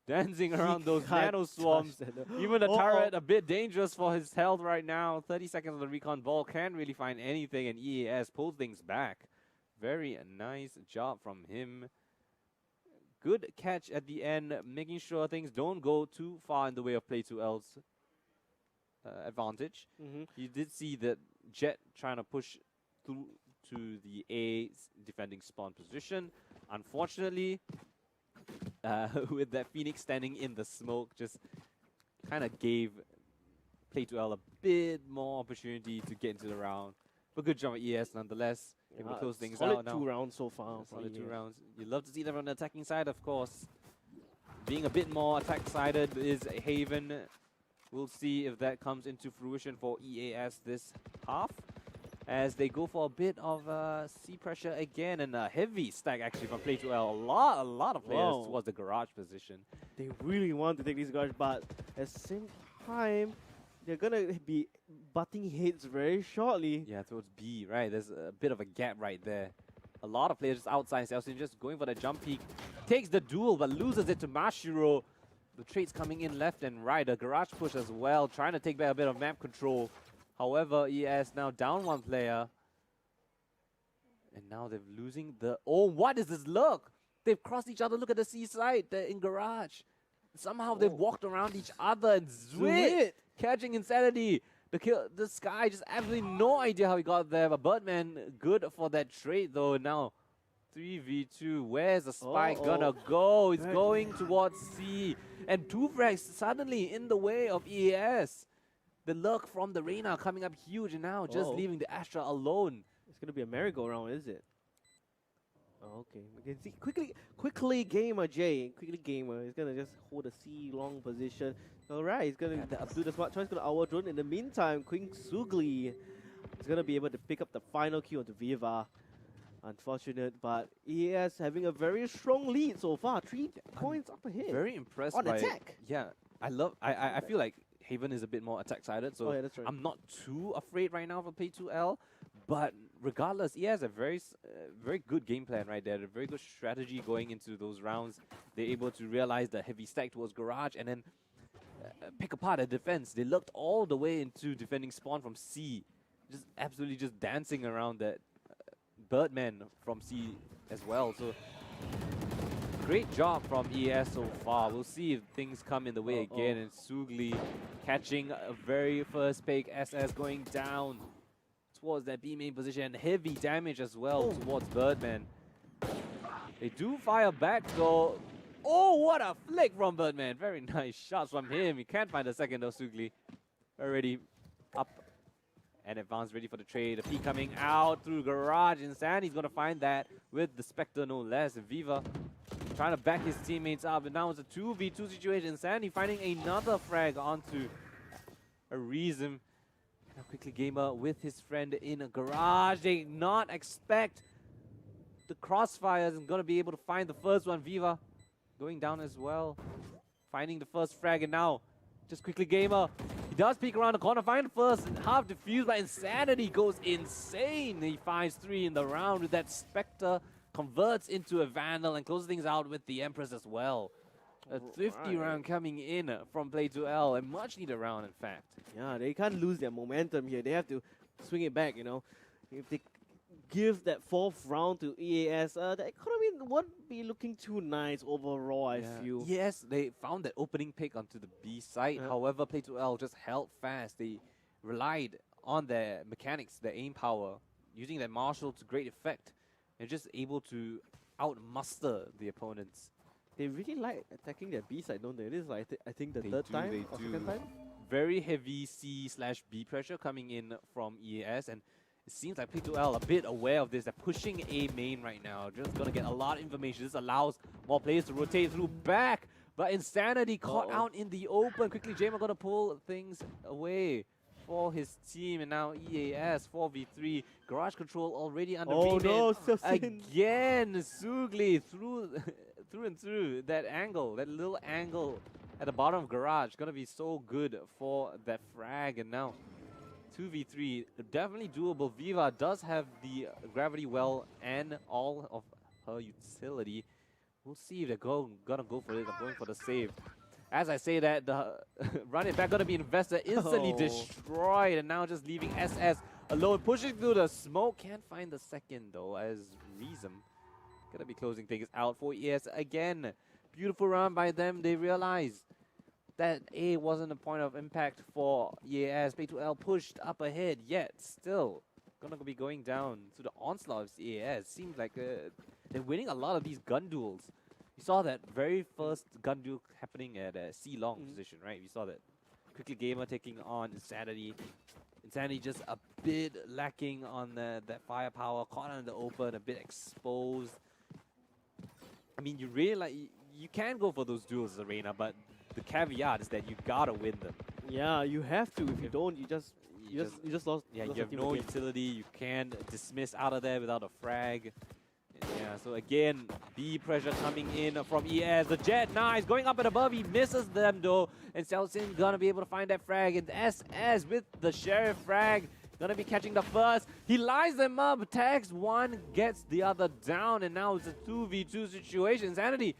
dancing around those can't nano touch swarms. that. Even the Uh-oh. turret, a bit dangerous for his health right now. 30 seconds on the recon ball, can't really find anything, and EAS pulls things back. Very nice job from him. Good catch at the end, making sure things don't go too far in the way of Play 2L's advantage. You did see that Jet trying to push through to the A defending spawn position. Unfortunately, with that Phoenix standing in the smoke, just kind of gave Play2L a bit more opportunity to get into the round. But good job at ES nonetheless. Able to close things solid out now. 2 rounds so far. for Solid 2 EA. rounds. You love to see them on the attacking side, of course. Being a bit more attack-sided is Haven. We'll see if that comes into fruition for EAS this half, as they go for a bit of C pressure again, and a heavy stack actually from Play2L. A lot of players Wow. towards the garage position. They really want to take these guys, but at the same time, they're gonna be butting heads very shortly. Yeah, towards B, right? There's a bit of a gap right there. A lot of players outside. Celsius just going for the jump peek. Takes the duel, but loses it to Mashiro. The trades coming in left and right. A garage push as well, trying to take back a bit of map control. However, ES now down 1 player. And now they're losing the... Oh, what is this look? They've crossed each other. Look at the C side. They're in garage. Somehow they've walked around each other, and Zwit catching Insanity. This guy just absolutely no idea how he got there, but Birdman good for that trade though. Now 3v2, where's the spike gonna go? It's going towards C, and 2 frags suddenly in the way of EAS. The lurk from the Reyna coming up huge, and now just leaving the Astra alone. It's gonna be a merry-go-round, is it? Oh, okay. We can see quickly gamer J. Quickly gamer. He's gonna just hold a C long position. Alright, he's gonna do the smart choice, gonna hour drone. In the meantime, Queen Sugli is gonna be able to pick up the final kill onto Viva. Unfortunate, but EAS having a very strong lead so far. 3 points up ahead. Very impressed on by attack. Yeah, I feel like Haven is a bit more attack-sided, so that's right. I'm not too afraid right now for Play2L. But regardless, he has a very good game plan right there. A very good strategy going into those rounds. They're able to realize the heavy stack towards garage and then pick apart a defense. They looked all the way into defending spawn from C, just absolutely just dancing around that Birdman from C as well. So great job from ES so far. We'll see if things come in the way again. And Sugli catching a very first pick. SS going down towards that B main position. Heavy damage as well towards Birdman. They do fire back though. Oh, what a flick from Birdman. Very nice shots from him. He can't find a second though, Sugli. Already up and advanced, ready for the trade. The P coming out through garage. Insane, he's going to find that with the Spectre no less. Viva trying to back his teammates up. And now it's a 2v2 situation. Insane finding another frag onto a reason. Now quickly Gamer with his friend in a garage. They did not expect the crossfires and going to be able to find the first one. Viva going down as well. Finding the first frag, and now just quickly Gamer. He does peek around the corner, find the first, and half defused, but Insanity goes insane. He finds 3 in the round with that Spectre, converts into a Vandal and closes things out with the Empress as well. A thrifty round coming in from Play2L, a much needed round in fact. Yeah, they can't lose their momentum here. They have to swing it back, you know. If they give that 4th round to EAS, the economy won't be looking too nice overall, I feel. Yes, they found that opening pick onto the B side. However, Play2L just held fast. They relied on their mechanics, their aim power, using that Marshal to great effect, and just able to outmuster the opponents. They really like attacking their B side, don't they? This is like, I think the They third do, time they or do. second time. Very heavy C/B pressure coming in from EAS, and it seems like Play2L a bit aware of this. They're pushing A main right now. Just gonna get a lot of information. This allows more players to rotate through back, but Insanity caught out in the open. Quickly, Jamer gonna pull things away for his team, and now EAS 4v3. Garage control already under remit. Again, Sugli through and through that angle, that little angle at the bottom of garage. Gonna be so good for that frag, and now 2v3, definitely doable. Viva does have the gravity well and all of her utility. We'll see if they're gonna go for it. I'm going for the save. As I say that, the run it back gonna be invested, instantly destroyed, and now just leaving SS alone, pushing through the smoke. Can't find the second though, as Reasm gonna be closing things out for ES again. Beautiful run by them. They realize that A wasn't a point of impact for EAS. Play2L pushed up ahead, yet still gonna be going down to the onslaught of EAS. Seems like they're winning a lot of these gun duels. We saw that very first gun duel happening at C long position, right? We saw that Quickly Gamer taking on Insanity. Insanity just a bit lacking on that firepower, caught in the open, a bit exposed. I mean, you really you can go for those duels, Arena, but the caveat is that you gotta win them. Yeah, you have to. If you don't, you just lost. Yeah, lost you have no utility. You can't dismiss out of there without a frag. Yeah, so again, B pressure coming in from ES. The Jet, nice, going up and above. He misses them though, and Celsin gonna be able to find that frag. And SS with the Sheriff frag, gonna be catching the first. He lines them up, tags one, gets the other down, and now it's a 2v2 situation. Insanity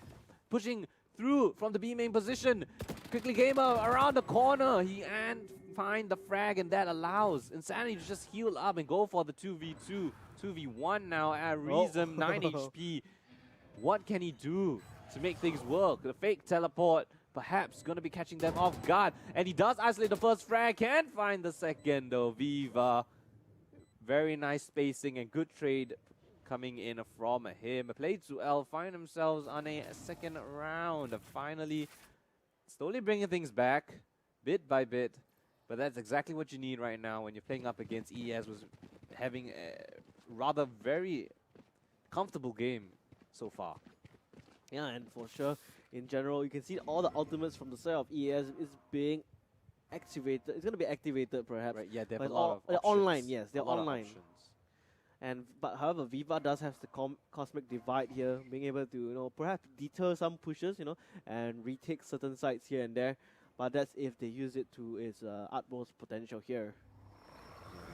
pushing through from the B main position. Quickly Gamer around the corner. He and find the frag, and that allows Insanity to just heal up and go for the 2v2. 2v1 now at Reasm, 9 HP. What can he do to make things work? The fake teleport, perhaps going to be catching them off guard. And he does isolate the first frag, can't find the second though. Viva, very nice spacing and good trade coming in from him. Play2L find themselves on a second round. Finally, slowly bringing things back, bit by bit. But that's exactly what you need right now when you're playing up against ES, was having a rather very comfortable game so far. Yeah, and for sure, in general, you can see all the ultimates from the side of ES is being activated. It's going to be activated, perhaps. Right, yeah, they have a lot of they're options. online, yes, they're online. And But however, Viva does have the cosmic divide here, being able to perhaps deter some pushes, and retake certain sites here and there. But that's if they use it to its utmost potential here.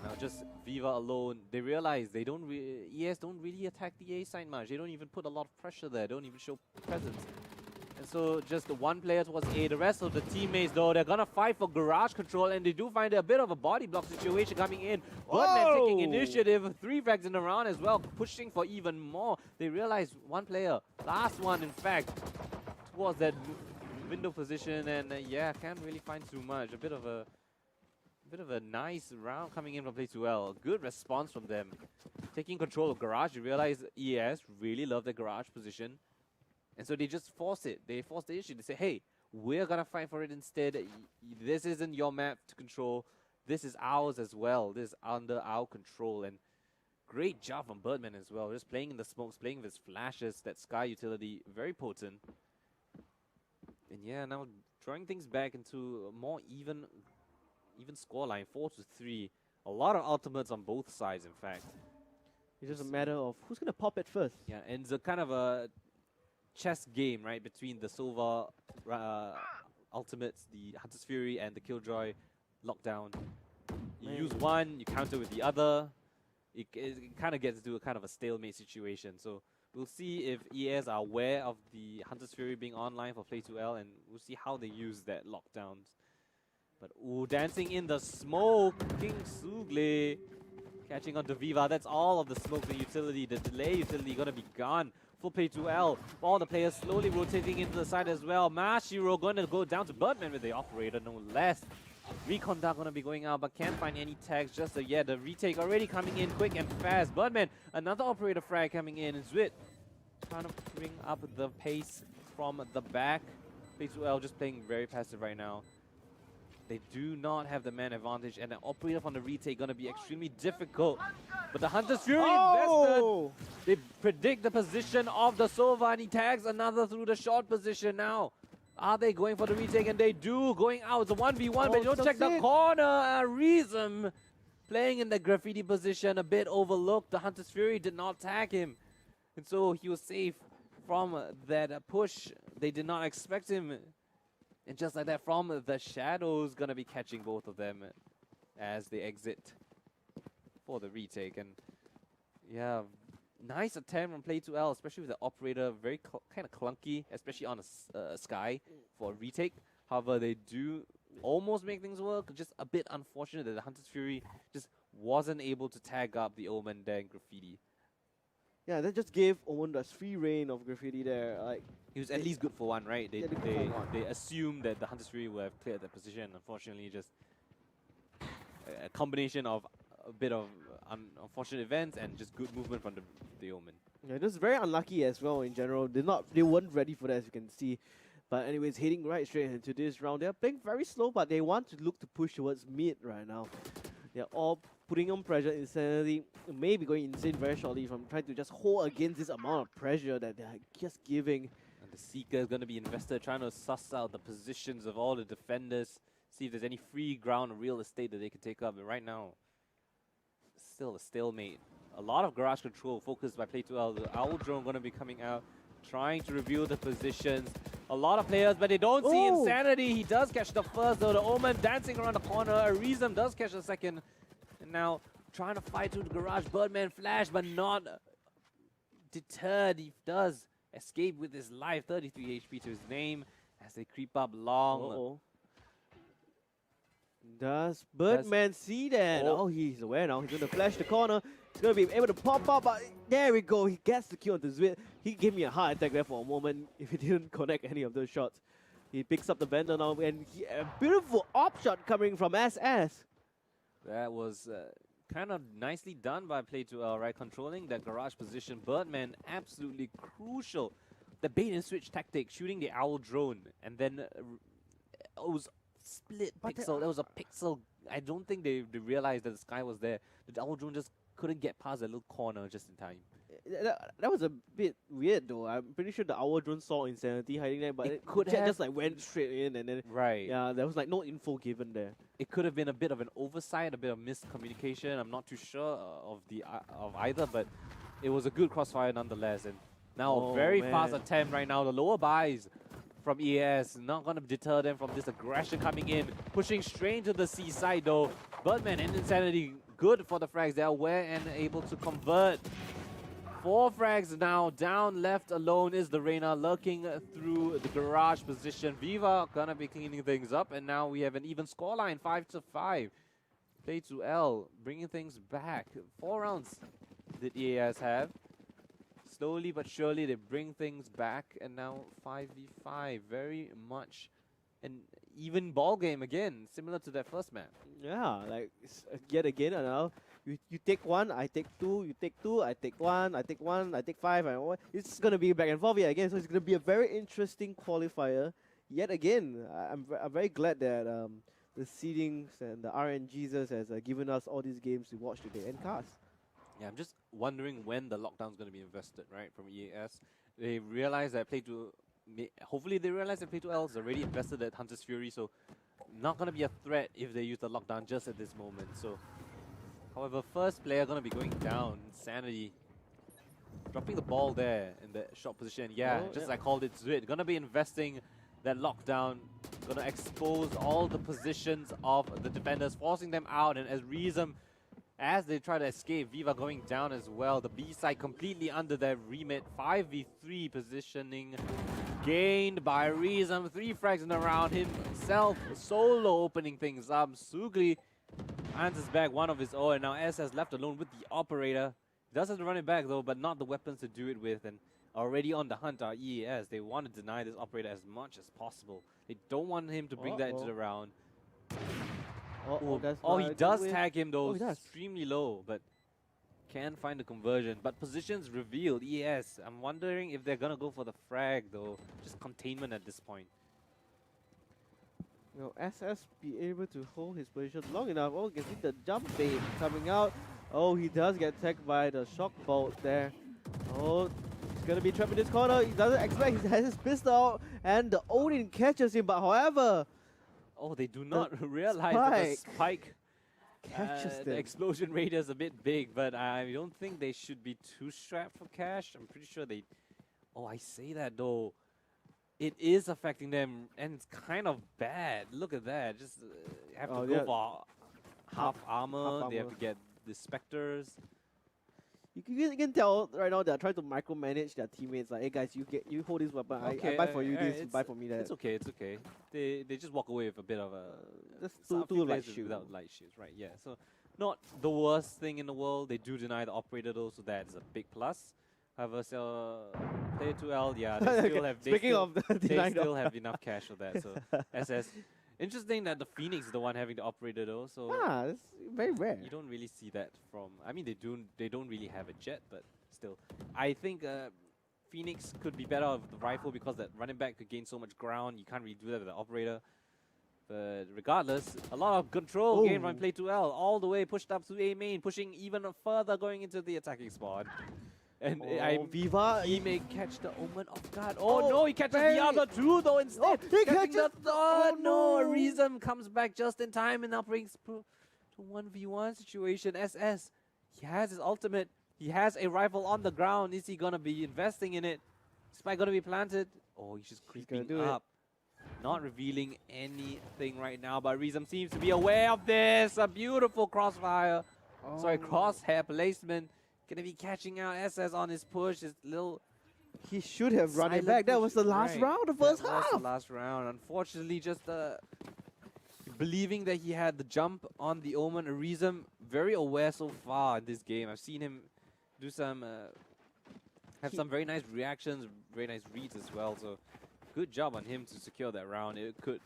now just Viva alone, they realize they don't ES don't really attack the A side much. They don't even put a lot of pressure there, don't even show presence. And so just the one player towards A. The rest of the teammates though, they're gonna fight for garage control, and they do find a bit of a body block situation coming in. Birdman taking initiative, 3 frags in the round as well, pushing for even more. They realize one player, last one in fact, towards that window position, and yeah, can't really find too much. A bit of a nice round coming in from Play2L. Good response from them. Taking control of garage, you realize ES really love the garage position. And so they just force it. They force the issue. They say, hey, we're going to fight for it instead. This isn't your map to control. This is ours as well. This is under our control. And great job from Birdman as well. Just playing in the smokes, playing with his flashes. That Sky utility, very potent. And yeah, now drawing things back into a more even scoreline, 4-3. A lot of ultimates on both sides, in fact. It's just a matter of who's going to pop it first. Yeah, and it's a kind of a chess game, right, between the Sova ultimates, the Hunter's Fury and the Killjoy lockdown. You use one, you counter with the other. It kind of gets to a kind of a stalemate situation. So we'll see if ES are aware of the Hunter's Fury being online for Play2L, and we'll see how they use that lockdown. But ooh, dancing in the smoke, King Sugle catching on to Viva. That's all of the smoke, the utility, the delay utility gonna be gone for Play2L. All the players slowly rotating into the side as well. Mashiro gonna go down to Birdman with the operator, no less. Reconduct gonna be going out, but can't find any tags just yet. The retake already coming in quick and fast. Birdman, another operator frag coming in. And Zwit trying to bring up the pace from the back. Play2L just playing very passive right now. They do not have the man advantage, and the operator from the retake gonna be extremely difficult. But the Hunter's Fury invested. They predict the position of the Sova, and he tags another through the short position now. Are they going for the retake? And they do, going out. It's a 1v1, but you don't check the corner. Reasm playing in the graffiti position, a bit overlooked. The Hunter's Fury did not tag him, and so he was safe from that push. They did not expect him. And just like that, from the shadows, gonna be catching both of them. as they exit for the retake. And yeah, nice attempt from Play2L, especially with the operator, very kind of clunky, especially on a Sky for a retake. However, they do almost make things work. Just a bit unfortunate that the Hunter's Fury just wasn't able to tag up the Omen there in Graffiti. Yeah, that just gave Owen the free reign of Graffiti there. Like, He was at least good for one, right? They Yeah, assumed that the Hunter's Fury would have cleared that position. Unfortunately, just a combination of a bit of unfortunate events and just good movement from the Omen. yeah, just very unlucky as well in general. They weren't ready for that, as you can see. But anyways, heading right straight into this round. They're playing very slow, but they want to look to push towards mid right now. They're all putting on pressure. Insanity may be going insane very shortly from trying to just hold against this amount of pressure that they're just giving. And the Seeker is going to be invested, trying to suss out the positions of all the defenders, see if there's any free ground or real estate that they can take up. But right now, still a stalemate. A lot of garage control focused by Play2L. The Owl Drone going to be coming out, trying to reveal the positions. A lot of players, but they don't see Insanity. He does catch the first, though. The Omen dancing around the corner. Arizam does catch the second. And now trying to fight through the garage. Birdman flash, but not deterred. He does escape with his life. 33 HP to his name as they creep up long. Does Birdman see that? Oh, he's aware now. He's going to flash the corner. He's going to be able to pop up, but there we go. He gets the kill onto Zwit. He gave me a heart attack there for a moment if he didn't connect any of those shots. He picks up the Vendor now, and a beautiful op shot coming from SS. That was kind of nicely done by Play2L, right? Controlling that garage position. Birdman, absolutely crucial. The bait and switch tactic, shooting the Owl Drone, and then it was split pixel. There was a pixel. I don't think they realized that the Sky was there. The Owl Drone just couldn't get past that little corner just in time. That was a bit weird though. I'm pretty sure the Owl Drone saw Insanity hiding there, but it could have just like went straight in and then yeah, there was like no info given there. It could have been a bit of an oversight, a bit of miscommunication. I'm not too sure of either, but it was a good crossfire nonetheless. And now a very fast attempt right now. The lower buys from EAS not going to deter them from this aggression coming in, pushing straight into the C side though. Birdman and Insanity good for the frags. They're aware and able to convert. 4 frags now, down left alone is the Reyna lurking through the garage position. Viva gonna be cleaning things up, and now we have an even scoreline, 5-5. Play2L bringing things back. 4 rounds did EAS have. Slowly but surely they bring things back, and now 5v5. Very much an even ball game again, similar to that first map. Yeah, like yet again, now. You take 1, I take 2, you take 2, I take 1, I take 1, I take 5, and it's gonna be back and forth yet again. So it's gonna be a very interesting qualifier yet again. I'm very glad that the seedings and the RNGs has given us all these games to watch today and cast. Yeah, I'm just wondering when the lockdown's gonna be invested, right, from EAS. They realize that hopefully they realize that Play2L is already invested at Hunter's Fury, so not gonna be a threat if they use the lockdown just at this moment. So. However, first player gonna be going down. Insanity dropping the ball there in the short position. Yeah, just as I called it, Zwit gonna be investing that lockdown. Gonna expose all the positions of the defenders, forcing them out. And as Rizam, as they try to escape, Viva going down as well. The B side completely under their remit. 5v3 positioning gained by Rizam. 3 frags in the round. Himself solo opening things up. Sugli answers back one of his own, and now SS left alone with the operator. He does have to run it back though, but not the weapons to do it with, and already on the hunt are EAS. They want to deny this operator as much as possible. They don't want him to bring that into the round. He does tag him though, extremely low, but can find the conversion. But positions revealed, EAS. I'm wondering if they're gonna go for the frag though. Just containment at this point. Will SS be able to hold his position long enough? Oh, you can see the jump bait coming out. Oh, he does get tagged by the shock bolt there. Oh, he's gonna be trapped in this corner. He doesn't expect, he has his pistol out, and the Odin catches him, but however... Oh, they do not realize that the spike catches them. The explosion radius is a bit big, but I don't think they should be too strapped for cash. I'm pretty sure they... Oh, I say that though. It is affecting them, and it's kind of bad. Look at that. Just have to go for half armor. half They have armor. to get the specters. You can tell right now they're trying to micromanage their teammates. Like, hey guys, you hold this weapon. I buy for you this. You buy for me that. It's okay. It's okay. They just walk away with a bit of a Just some two few light players shield. without light shields, right? Yeah. So not the worst thing in the world. They do deny the operator though, so that's a big plus. However, so player 2L, yeah, they still have. Speaking of the They denying still have enough cash for that. So SS. Interesting that the Phoenix is the one having the operator though. So it's very rare. you don't really see that from. I mean, they don't really have a jet, but still, I think Phoenix could be better with the rifle because that running back could gain so much ground. You can't really do that with the operator. But regardless, a lot of control gained from play 2L, all the way pushed up to A main, pushing even further going into the attacking spot. And Viva, he may catch the Omen off guard. Oh, no, he catches the other two though instead. he Catching catches the third. No, no. Reason comes back just in time and now brings to 1v1 situation. SS, he has his ultimate. He has a rifle on the ground. Is he gonna be investing in it? Spike gonna be planted? Oh, he's just creeping up. Not revealing anything right now, but Reason seems to be aware of this. A beautiful crossfire. Sorry, crosshair placement. Gonna be catching out SS on his push. His little. He should have run it silent back. That push. was the last Right. round, the first That was half. the last round. Unfortunately, just believing that he had the jump on the Omen. Reason very aware so far in this game. I've seen him do some have some very nice reactions, very nice reads as well. So good job on him to secure that round. It could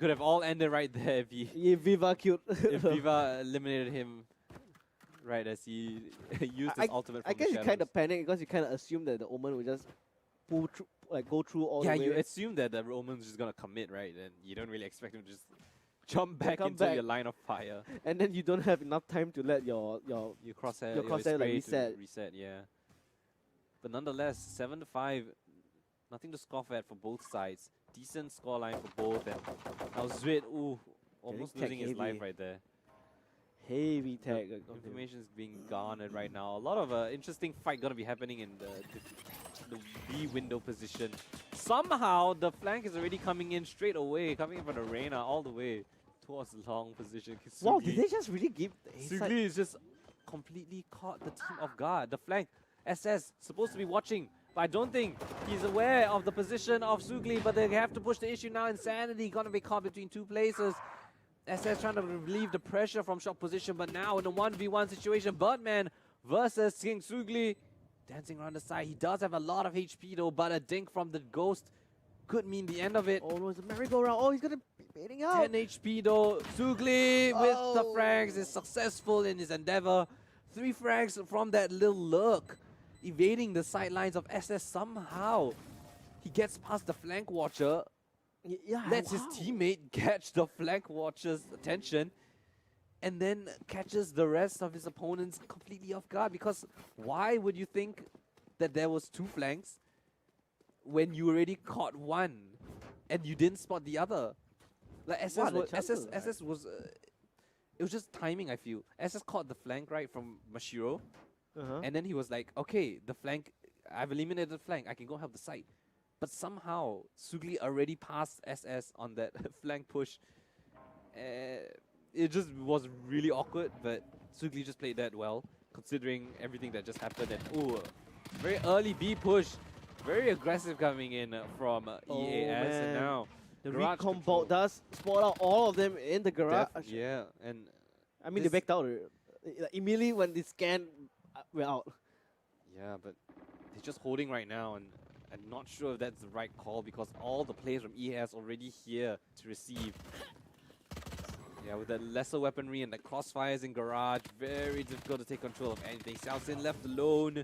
have all ended right there if he Yeah, Viva killed. if Viva eliminated him right as he used his ultimate from I guess the you kind of panic because you kind of assume that the Omen will just pull through, like go through all the way. Yeah, you assume that the Roman's just gonna commit, right? And you don't really expect him to just jump back come into back. your line of fire. And then you don't have enough time to let your Your crosshair, your crosshair, like, spray to reset. reset, yeah. But nonetheless, 7-5, nothing to scoff at for both sides. Decent scoreline for both. And now Zwit, almost Getting losing his tech life heavy. right there. heavy tag. Information is being garnered right now. A lot of interesting fight gonna be happening in the B window position. Somehow the flank is already coming in straight away, coming in from the Reina all the way towards the long position. Wow, did they just really give the A side? Sugli is just completely caught the team off guard. The flank, SS, supposed to be watching, but I don't think he's aware of the position of Sugli, but they have to push the issue now. Insanity gonna be caught between two places. SS trying to relieve the pressure from shot position, but now in a 1v1 situation, Birdman versus King Sugli. Dancing around the side. He does have a lot of HP though, but a dink from the Ghost could mean the end of it. Oh no, it's a merry-go-round. Oh, he's gonna be baiting out. 10 HP though. Sugli with the frags is successful in his endeavor. 3 frags from that little lurk, evading the sidelines of SS somehow. He gets past the flank watcher, Yeah, lets his teammate catch the flank watcher's attention, and then catches the rest of his opponents completely off guard. Because why would you think that there was 2 flanks when you already caught one and you didn't spot the other? Like SS was it was just timing, I feel. SS caught the flank right from Mashiro, and then he was like, okay, the flank, I've eliminated the flank, I can go help the side. But somehow Sugli already passed SS on that flank push. It just was really awkward, but Sugli just played that well, considering everything that just happened. And very early B push, very aggressive coming in from EAS, and now the garage recon control. bolt does spot out all of them in the garage. Yeah, and I mean, they backed out immediately when they scanned. We're out. yeah, but they're just holding right now, and I'm not sure if that's the right call because all the players from EAS already here to receive. Yeah, with that lesser weaponry and the crossfires in garage, very difficult to take control of anything. Xiaoxin left alone,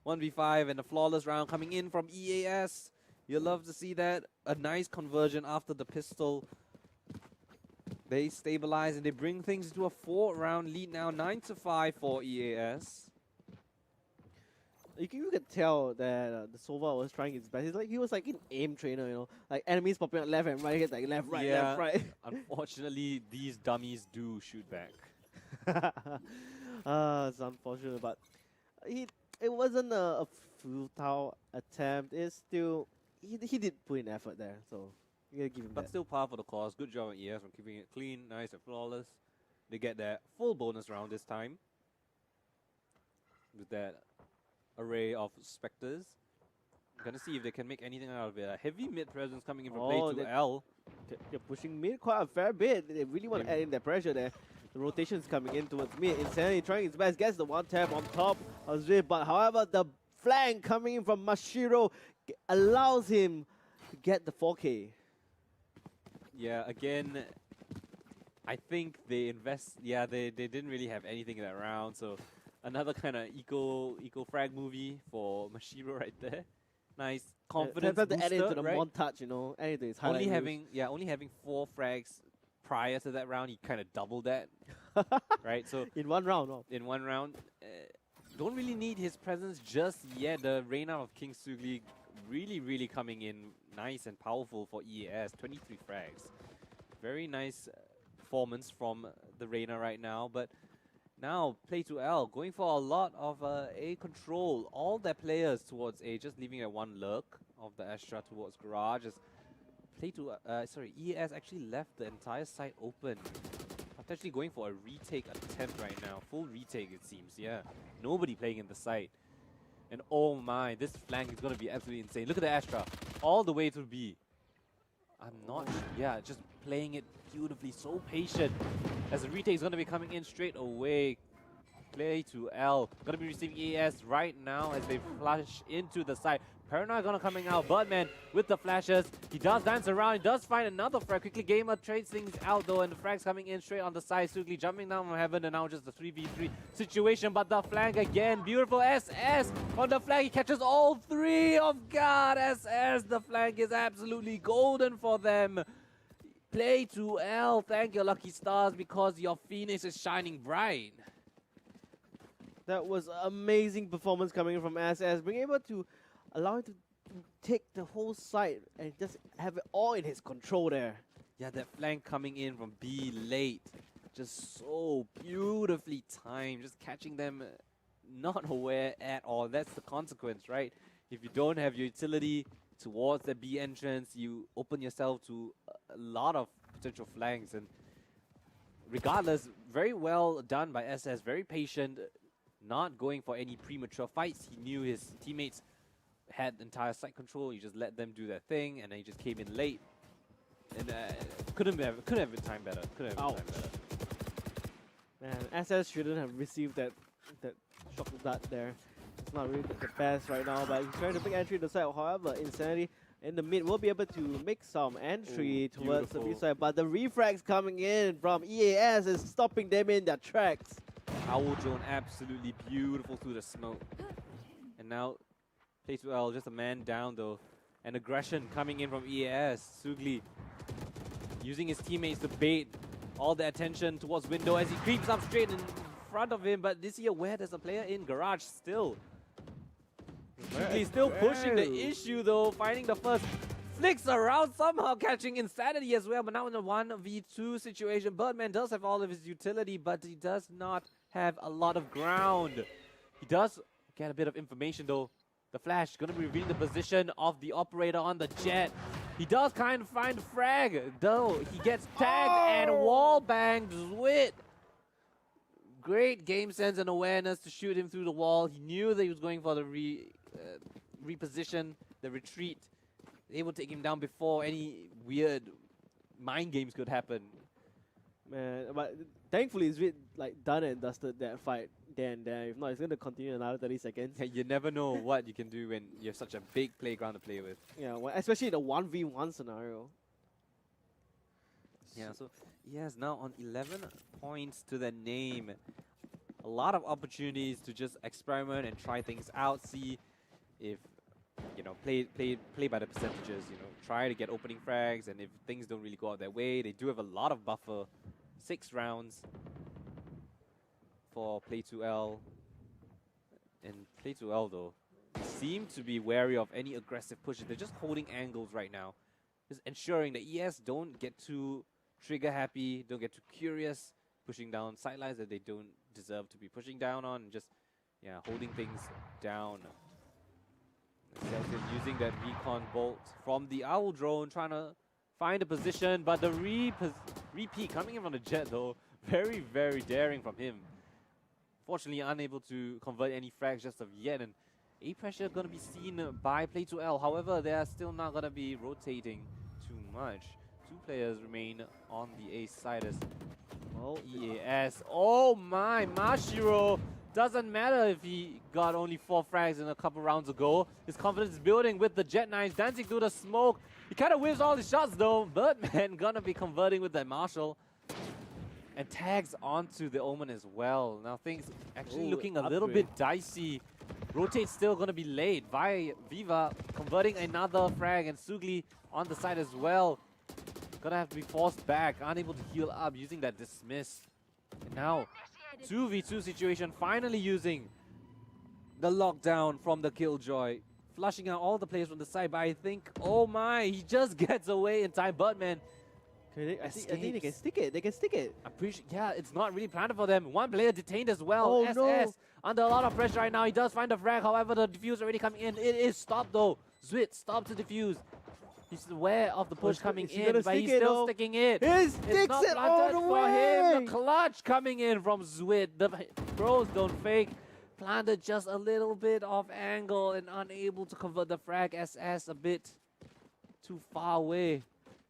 1v5, and a flawless round coming in from EAS. You'll love to see that. A nice conversion after the pistol. They stabilize and they bring things to a 4-round lead now, 9-5 for EAS. You can tell that the Sova was trying his best. He was like an aim trainer, you know, like enemies popping out left and right. He's like left, right, left, right. Unfortunately, these dummies do shoot back. It's unfortunate, but it wasn't a futile attempt. It's still he did put in effort there, so you gotta give him But that. still par for the cause. Good job on ES from keeping it clean, nice and flawless. They get their full bonus round this time with that array of specters. Gonna see if they can make anything out of it. A heavy mid presence coming in from Play 2L. They're pushing mid quite a fair bit. They really want to add in their pressure there. The rotation's coming in towards mid. Insanity trying his best, gets the one tap on top of Zwift, but however, the flank coming in from Mashiro allows him to get the 4K. Yeah, again, I think they they didn't really have anything in that round, so another kind of eco frag movie for Mashiro right there. Nice confidence booster, to add into the right? montage, you know, add into his highlight only having 4 frags prior to that round, he kind of doubled that, right? So in one round, in one round, don't really need his presence just yet. The Reina of King Sugli really coming in nice and powerful for EAS. 23 frags, very nice performance from the Reina right now, but. Now, Play 2L going for a lot of A control. All their players towards A, just leaving a one lurk of the Astra towards Garage. As EAS actually left the entire site open. Potentially going for a retake attempt right now. Full retake, it seems, yeah. Nobody playing in the site. And oh my, this flank is going to be absolutely insane. Look at the Astra, all the way to B. I'm not, just playing it beautifully, so patient. As the retake is going to be coming in straight away. Play 2L, going to be receiving EAS right now as they flash into the side. Paranoid gonna coming out, Birdman with the flashes. He does dance around, he does find another frag. Quickly Gamer trades things out though, and the frags coming in straight on the side. Sugli jumping down from heaven, and now just the 3v3 situation, but the flank again. Beautiful SS on the flank, he catches all 3 of God. SS, the flank is absolutely golden for them. Play 2L, thank your lucky stars because your Phoenix is shining bright. That was amazing performance coming in from SS, being able to allow him to take the whole site and just have it all in his control there. Yeah, that flank coming in from B late, just so beautifully timed, just catching them not aware at all. That's the consequence, right? If you don't have your utility towards the B entrance, you open yourself to a lot of potential flanks. And regardless, very well done by SS, very patient, not going for any premature fights. He knew his teammates had entire site control. He just let them do their thing, and then he just came in late. And couldn't have been timed better. Couldn't have been timed better. Man, SS shouldn't have received that shock dart there. It's not really the best right now, but he's trying to make entry to the side. However, Insanity in the mid will be able to make some entry towards the B side, but the refrags coming in from EAS is stopping them in their tracks. Owl Drone absolutely beautiful through the smoke. And now Play 2L just a man down though. And aggression coming in from EAS. Sugli using his teammates to bait all the attention towards window as he creeps up straight in front of him. But this here, where there's a player in Garage still. Sugli still pushing the issue though, finding the first. Flicks around, somehow catching Insanity as well, but now in a 1v2 situation. Birdman does have all of his utility, but he does not have a lot of ground. He does get a bit of information though. The flash gonna be revealing the position of the operator on the jet. He does kind of find frag, though he gets tagged and wall banged with great game sense and awareness to shoot him through the wall. He knew that he was going for the reposition, the retreat. Able to take him down before any weird mind games could happen. Man, but thankfully it's like done and dusted that fight there and there. If not, it's going to continue another 30 seconds. Yeah, you never know what you can do when you have such a big playground to play with. Yeah, well, especially in a 1v1 scenario. Yeah, so he has now on 11 points to the name. A lot of opportunities to just experiment and try things out, see if play by the percentages, try to get opening frags, and if things don't really go out their way, they do have a lot of buffer. 6 rounds for Play 2L. And Play 2L though, seem to be wary of any aggressive pushes. They're just holding angles right now. Just ensuring that ES don't get too trigger happy, don't get too curious, pushing down sidelines that they don't deserve to be pushing down on, and just holding things down. Celsius using that recon bolt from the Owl Drone, trying to find a position, but the repeat coming in from the jet though, very, very daring from him. Fortunately, unable to convert any frags just of yet, and A pressure going to be seen by Play2L. However, they are still not going to be rotating too much. Two players remain on the A side as EAS. Oh my, Mashiro! Doesn't matter if he got only 4 frags in a couple rounds ago. His confidence is building with the jet knives, dancing through the smoke. He kind of whiffs all his shots though. Birdman gonna be converting with that Marshall. And tags onto the Omen as well. Now things actually looking a little bit dicey. Rotate's still gonna be late. Viva converting another frag, and Sugli on the side as well. Gonna have to be forced back, unable to heal up using that dismiss. And now 2v2 situation, finally using the lockdown from the Killjoy. Flushing out all the players from the side, but I think, oh my, he just gets away in time. Birdman I think they can stick it. They can stick it. I'm pretty sure, yeah, it's not really planned for them. One player detained as well. Oh, SS no. under a lot of pressure right now. He does find the frag, however, the defuse already coming in. It is stopped though. Zwit stops the defuse. He's aware of the push coming in, but he's still sticking it. He sticks it all the for way. him. The clutch coming in from Zwit. The pros don't fake. Planted just a little bit off angle and unable to convert the frag. SS a bit too far away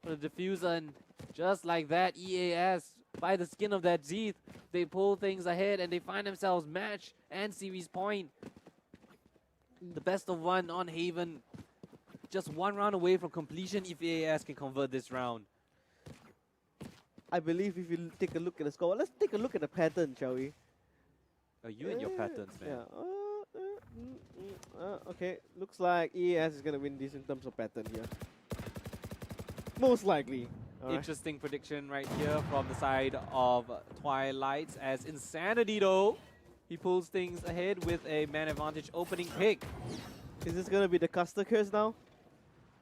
for the diffuser, and just like that, EAS, by the skin of their teeth, they pull things ahead and they find themselves match and series point. The best of one on Haven. Just one round away from completion if EAS can convert this round. I believe if you take a look at the score, let's take a look at the pattern, shall we? You and your patterns, man. Yeah. Okay, looks like EAS is gonna win this in terms of pattern here. Most likely. Interesting prediction right here from the side of Twilight, as Insanity though, he pulls things ahead with a man advantage opening pick. Is this gonna be the Custer curse now?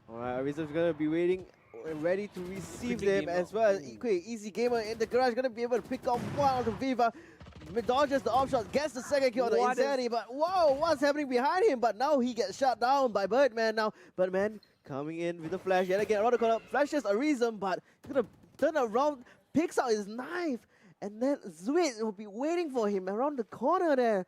Alright, Arizom's gonna be waiting and ready to receive them, as well as Easy Gamer in the garage, gonna be able to pick off one out of Viva. Dodges the off shot, gets the second kill on the Insanity, but whoa, what's happening behind him? But now he gets shut down by Birdman now. Birdman coming in with the flash yet again, around the corner, flashes Arizom, but he's gonna turn around, picks out his knife, and then Zwit will be waiting for him around the corner there.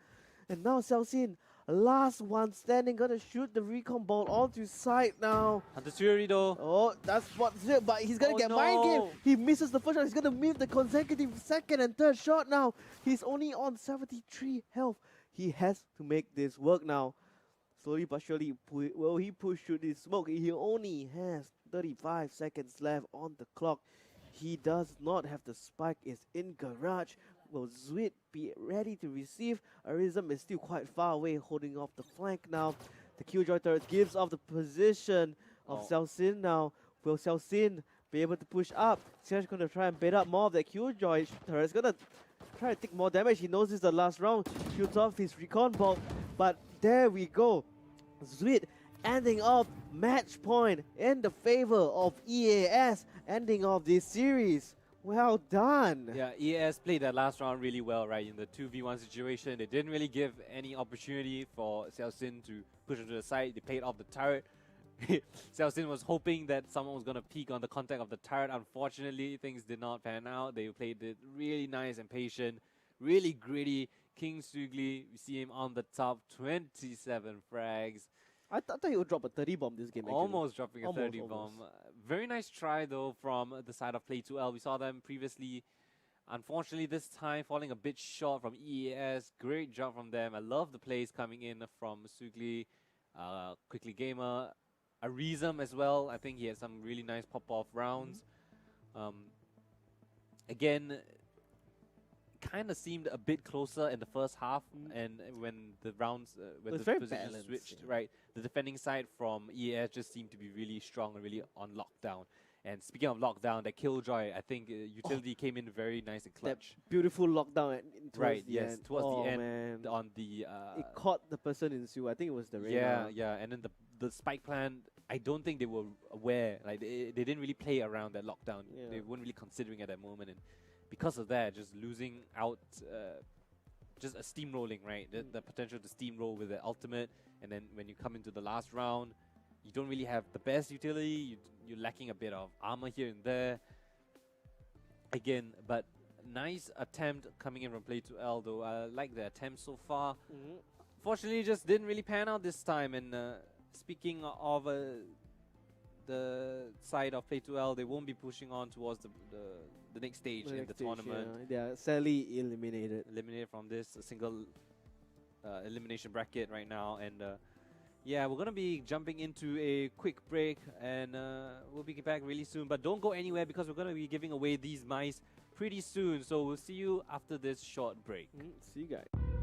And now Celsin, last one standing, gonna shoot the recon ball onto sight now. Hunter Fury though. Oh, that's what's it, but he's gonna get mind game. He misses the first shot, he's gonna miss the consecutive second and third shot now. He's only on 73 health. He has to make this work now. Slowly but surely, will he push through this smoke? He only has 35 seconds left on the clock. He does not have the spike, it's in garage. Will Zwit be ready to receive? Arizom is still quite far away, holding off the flank now. The Killjoy turret gives off the position of Celsin now. Will Celsin be able to push up? Serge going to try and bait up more of that Killjoy turret. He's going to try to take more damage. He knows this is the last round. Shoots off his recon bolt. But there we go. Zwit ending off match point in the favor of EAS, ending off this series. Well done. Yeah, EAS played that last round really well, right? In the 2v1 situation, they didn't really give any opportunity for Celsin to push him to the side. They played off the turret. Celsin was hoping that someone was going to peek on the contact of the turret. Unfortunately, things did not pan out. They played it really nice and patient, really gritty. King Sugli, we see him on the top, 27 frags. I thought he would drop a 30 bomb this game, actually. Almost dropping a 30 bomb. Very nice try, though, from the side of Play2L. We saw them previously. Unfortunately, this time falling a bit short from EAS. Great job from them. I love the plays coming in from Sugli, Quickly Gamer, Arizom as well. I think he had some really nice pop-off rounds. Again, kind of seemed a bit closer in the first half, and when the rounds, when the position switched, right, the defending side from EAS just seemed to be really strong and really on lockdown. And speaking of lockdown, that Killjoy, I think utility came in very nice and clutch. That beautiful lockdown towards the end. Towards the end, man. on the it caught the person in Sue. I think it was the Reyna. Yeah, and then the spike plan, I don't think they were aware. Like they didn't really play around that lockdown. Yeah. They weren't really considering at that moment, and because of that, just losing out, just a steamrolling, right? The potential to steamroll with the ultimate, and then when you come into the last round, you don't really have the best utility. You're lacking a bit of armor here and there. Again, but Nice attempt coming in from Play 2L though. I like the attempt so far. Mhm. Fortunately, just didn't really pan out this time. And speaking of the side of Play 2L, they won't be pushing on towards the next stage in the tournament. Yeah. They are sadly eliminated. Eliminated from this single elimination bracket right now. And yeah, we're going to be jumping into a quick break. And we'll be back really soon. But don't go anywhere because we're going to be giving away these mice pretty soon. So we'll see you after this short break. See you guys.